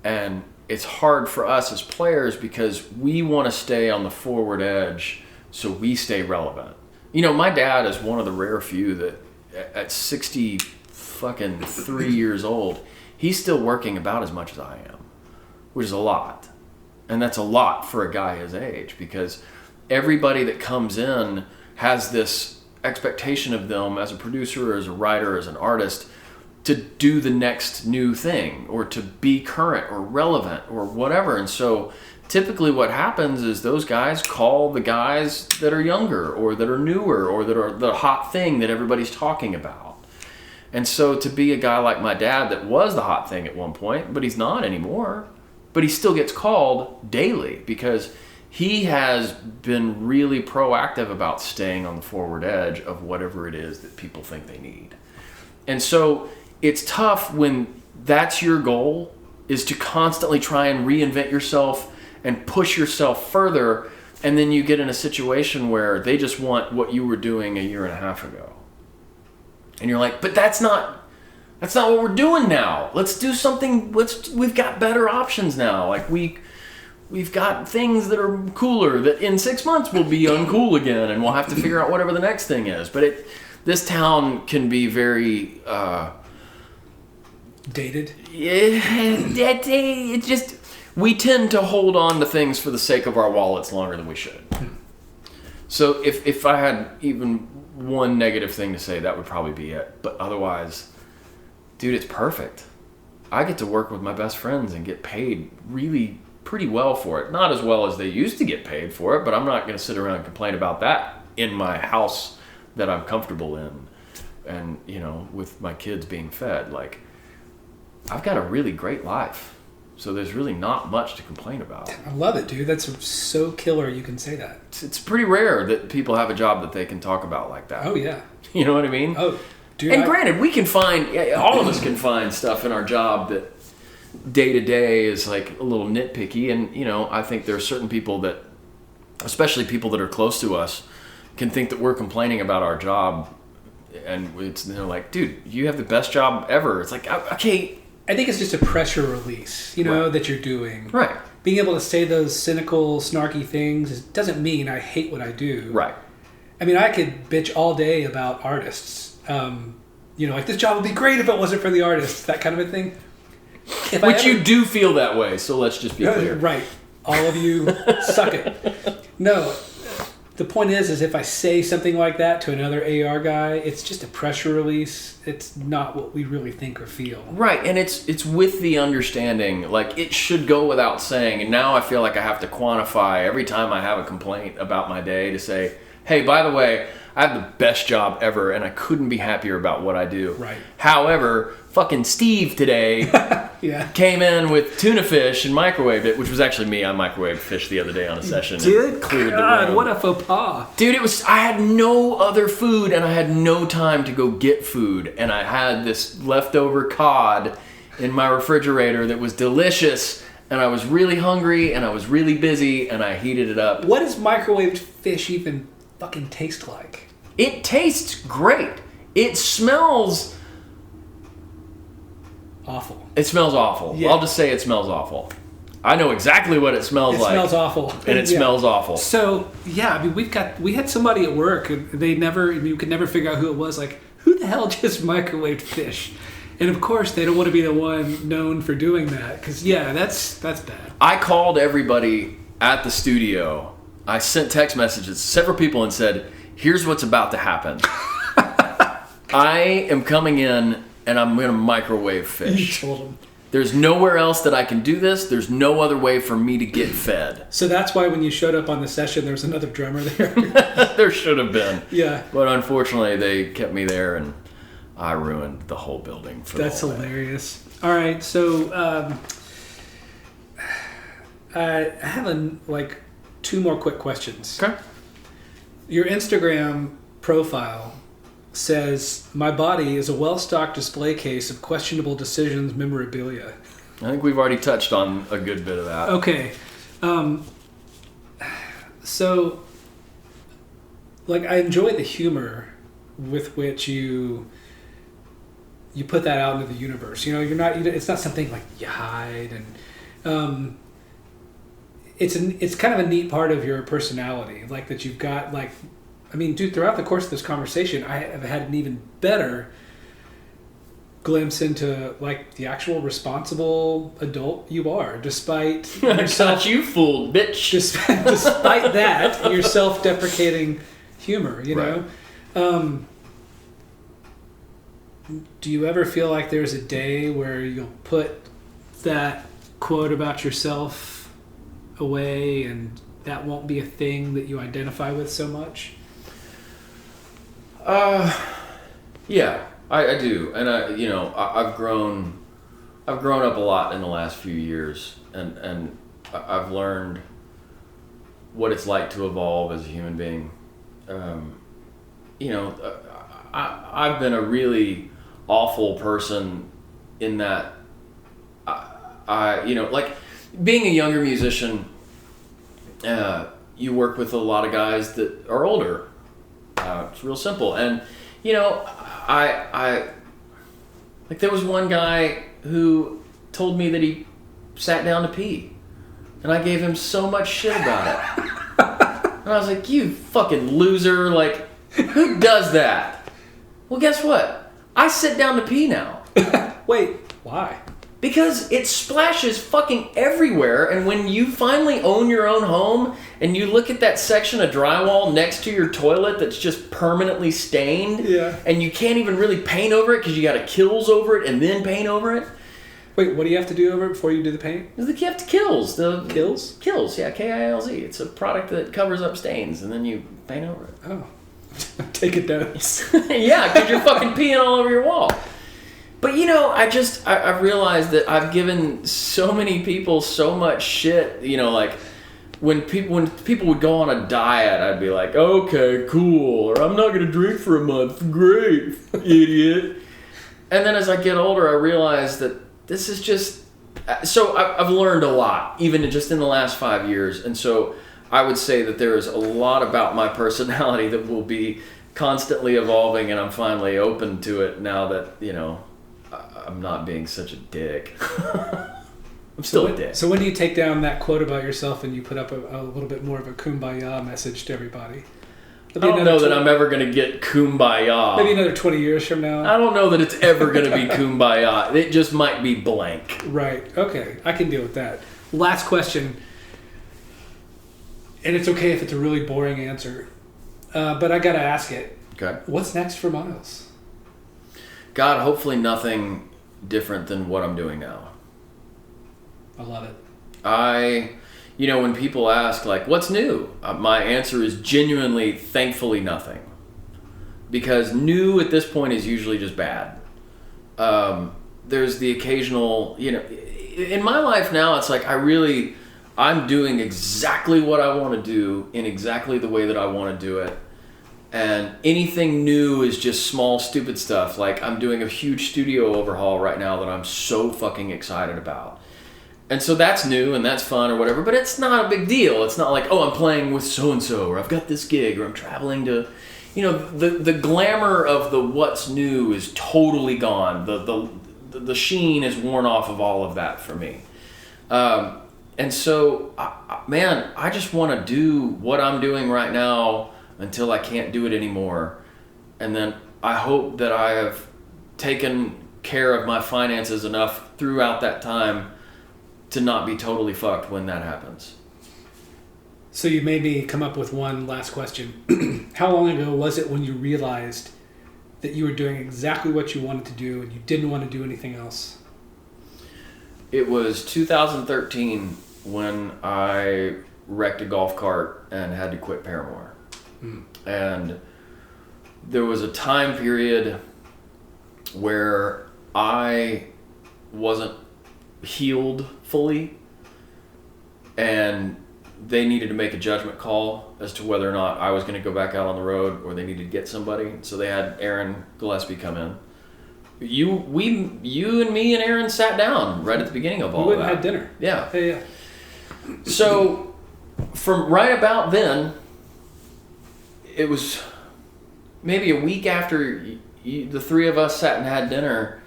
And it's hard for us as players because we want to stay on the forward edge so we stay relevant. You know, my dad is one of the rare few that at 63 years old, he's still working about as much as I am, which is a lot. And that's a lot for a guy his age because everybody that comes in has this expectation of them as a producer, as a writer, as an artist to do the next new thing or to be current or relevant or whatever. And so typically what happens is those guys call the guys that are younger or that are newer or that are the hot thing that everybody's talking about. And so to be a guy like my dad that was the hot thing at one point, but he's not anymore, but he still gets called daily because he has been really proactive about staying on the forward edge of whatever it is that people think they need. And so it's tough when that's your goal, is to constantly try and reinvent yourself and push yourself further, and then you get in a situation where they just want what you were doing a year and a half ago. And you're like, but that's not what we're doing now. Let's do something. We've got better options now. Like we've got things that are cooler that in 6 months will be uncool again, and we'll have to figure out whatever the next thing is. But this town can be very dated. Yeah, it just, we tend to hold on to things for the sake of our wallets longer than we should. So if I had even one negative thing to say, that would probably be it. But otherwise, dude, it's perfect. I get to work with my best friends and get paid really pretty well for it. Not as well as they used to get paid for it, but I'm not going to sit around and complain about that in my house that I'm comfortable in and, you know, with my kids being fed. Like, I've got a really great life. So there's really not much to complain about. I love it, dude. That's so killer you can say that. It's pretty rare that people have a job that they can talk about like that. Oh, yeah. You know what I mean? Oh, dude. And granted, we can find, all of us can find stuff in our job that day to day is like a little nitpicky. And, you know, I think there are certain people that, especially people that are close to us, can think that we're complaining about our job. And they're like, dude, you have the best job ever. It's like, okay. I think it's just a pressure release, you know, that you're doing. Right. Being able to say those cynical, snarky things doesn't mean I hate what I do. Right. I mean, I could bitch all day about artists. You know, like, this job would be great if it wasn't for the artists, that kind of a thing. Which you do feel that way, so let's just be clear. Right. All of you suck it. No. The point is if I say something like that to another AR guy, it's just a pressure release. It's not what we really think or feel. Right, and it's with the understanding, like, it should go without saying, and now I feel like I have to quantify every time I have a complaint about my day to say, hey, by the way, I have the best job ever, and I couldn't be happier about what I do. Right. However, fucking Steve today came in with tuna fish and microwaved it, which was actually me. I microwaved fish the other day on a session. Dude, cleared God, the room. what a faux pas. Dude, I had no other food, and I had no time to go get food, and I had this leftover cod in my refrigerator that was delicious, and I was really hungry, and I was really busy, and I heated it up. What does microwaved fish even fucking taste like? It tastes great. It smells awful. It smells awful. Yeah. I'll just say it smells awful. I know exactly what it smells like. It smells awful. And it smells awful. So, yeah, I mean, we had somebody at work, and you could never figure out who it was. Like, who the hell just microwaved fish? And of course, they don't want to be the one known for doing that. Because, yeah, that's bad. I called everybody at the studio. I sent text messages to several people and said, here's what's about to happen. I am coming in and I'm going to microwave fish. You told them. There's nowhere else that I can do this. There's no other way for me to get fed. So that's why when you showed up on the session, there was another drummer there. There should have been. Yeah. But unfortunately, they kept me there. And I ruined the whole building for That's the whole hilarious. All right, so I have like 2 more quick questions. Okay. Your Instagram profile says, "My body is a well-stocked display case of questionable decisions memorabilia." I think we've already touched on a good bit of that. Okay. So, like, I enjoy the humor with which you put that out into the universe. You know, it's not something like you hide, and it's kind of a neat part of your personality, like that you've got, like, I mean, dude, throughout the course of this conversation, I have had an even better glimpse into, like, the actual responsible adult you are, despite yourself. You fooled, bitch. Despite that, your self-deprecating humor, you know? Do you ever feel like there's a day where you'll put that quote about yourself away and that won't be a thing that you identify with so much? Yeah, I do. And I've grown up a lot in the last few years, and I've learned what it's like to evolve as a human being. I've been a really awful person in that I like being a younger musician, you work with a lot of guys that are older. It's real simple. And, I like, there was one guy who told me that he sat down to pee, and I gave him so much shit about it. And I was like, you fucking loser, like, who does that? Well, guess what? I sit down to pee now. Wait, why? Because it splashes fucking everywhere, and when you finally own your own home and you look at that section of drywall next to your toilet that's just permanently stained, and you can't even really paint over it because you got to kills over it and then paint over it. Wait, what do you have to do over it before you do the paint? You have to kills. Kills? Kills, yeah, Kilz. It's a product that covers up stains, and then you paint over it. Oh. Take a dose. Yeah, because you're fucking peeing all over your wall. But I realized that I've given so many people so much shit. Like when people would go on a diet, I'd be like, okay, cool, or I'm not gonna drink for a month. Great, idiot. And then as I get older, I realize that this is just. So I've learned a lot, even just in the last 5 years, and so I would say that there is a lot about my personality that will be constantly evolving, and I'm finally open to it now that I'm not being such a dick. I'm still a dick. So when do you take down that quote about yourself and you put up a little bit more of a kumbaya message to everybody? I don't know that I'm ever going to get kumbaya. Maybe another 20 years from now. I don't know that it's ever going to be kumbaya. It just might be blank. Right. Okay. I can deal with that. Last question. And it's okay if it's a really boring answer. But I got to ask it. Okay. What's next for Myles? God, hopefully nothing different than what I'm doing now. I love it. When people ask, like, what's new? My answer is genuinely, thankfully, nothing. Because new at this point is usually just bad. There's the occasional, in my life now, it's like I'm doing exactly what I want to do in exactly the way that I want to do it. And anything new is just small, stupid stuff. Like, I'm doing a huge studio overhaul right now that I'm so fucking excited about. And so that's new and that's fun or whatever, but it's not a big deal. It's not like, I'm playing with so-and-so, or I've got this gig, or I'm traveling to, the glamour of the what's new is totally gone. The sheen is worn off of all of that for me. And so, I just want to do what I'm doing right now until I can't do it anymore. And then I hope that I have taken care of my finances enough throughout that time to not be totally fucked when that happens. So you made me come up with one last question. How long ago was it when you realized that you were doing exactly what you wanted to do and you didn't want to do anything else? It was 2013 when I wrecked a golf cart and had to quit Paramore. And there was a time period where I wasn't healed fully, and they needed to make a judgment call as to whether or not I was going to go back out on the road or they needed to get somebody. So they had Aaron Gillespie come in. You and me and Aaron sat down right at the beginning of all that. We went and had dinner. Yeah. Yeah. So from right about then, it was maybe a week after the three of us sat and had dinner,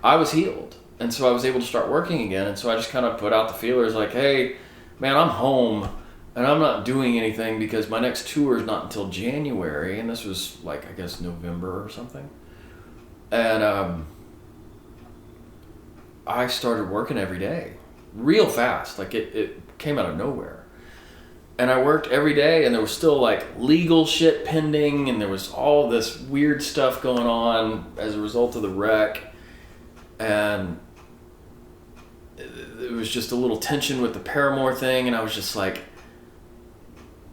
I was healed. And so I was able to start working again. And so I just kind of put out the feelers like, hey, man, I'm home and I'm not doing anything because my next tour is not until January. And this was like, I guess, November or something. And I started working every day real fast. Like it came out of nowhere. And I worked every day, and there was still like legal shit pending, and there was all this weird stuff going on as a result of the wreck. And it was just a little tension with the Paramore thing, and I was just like,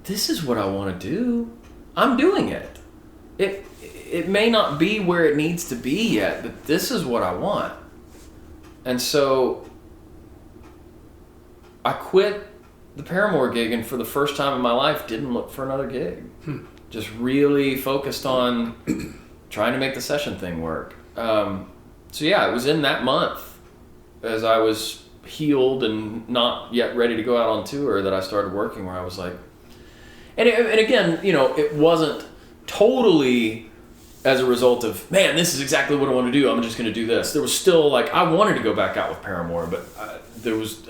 this is what I want to do. I'm doing it. It may not be where it needs to be yet, but this is what I want. And so I quit the Paramore gig, and for the first time in my life didn't look for another gig. Just really focused on trying to make the session thing work. So yeah, it was in that month, as I was healed and not yet ready to go out on tour, that I started working, where I was like, and again, you know, it wasn't totally as a result of, man, this is exactly what I want to do, I'm just going to do this. There was still like, I wanted to go back out with Paramore, but there was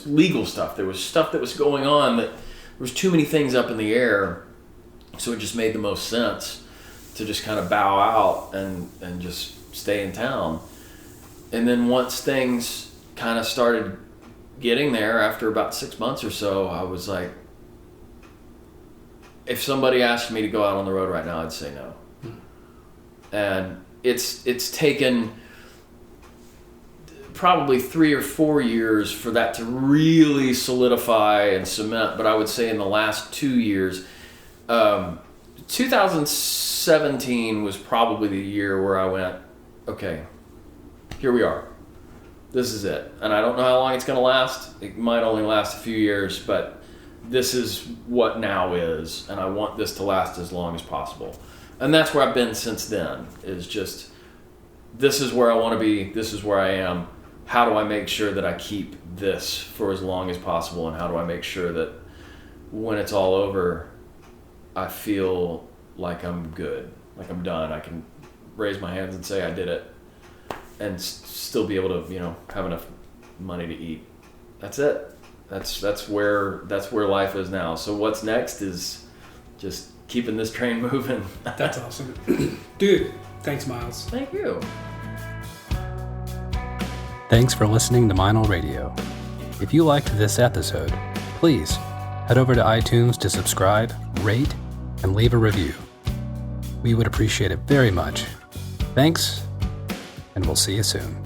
legal stuff. There was stuff that was going on that there was too many things up in the air. So it just made the most sense to just kind of bow out and just stay in town. And then once things kind of started getting there, after about 6 months or so, I was like, if somebody asked me to go out on the road right now, I'd say no. And it's taken probably 3 or 4 years for that to really solidify and cement. But I would say in the last 2 years, 2017 was probably the year where I went, okay, here we are. This is it. And I don't know how long it's going to last. It might only last a few years, but this is what now is. And I want this to last as long as possible. And that's where I've been since then, is just, this is where I want to be. This is where I am. How do I make sure that I keep this for as long as possible? And how do I make sure that when it's all over, I feel like I'm good, like I'm done. I can raise my hands and say I did it, and still be able to, you know, have enough money to eat. That's it. That's where life is now. So what's next is just keeping this train moving. That's awesome. Dude, thanks, Myles. Thank you. Thanks for listening to Meinl Radio. If you liked this episode, please head over to iTunes to subscribe, rate, and leave a review. We would appreciate it very much. Thanks, and we'll see you soon.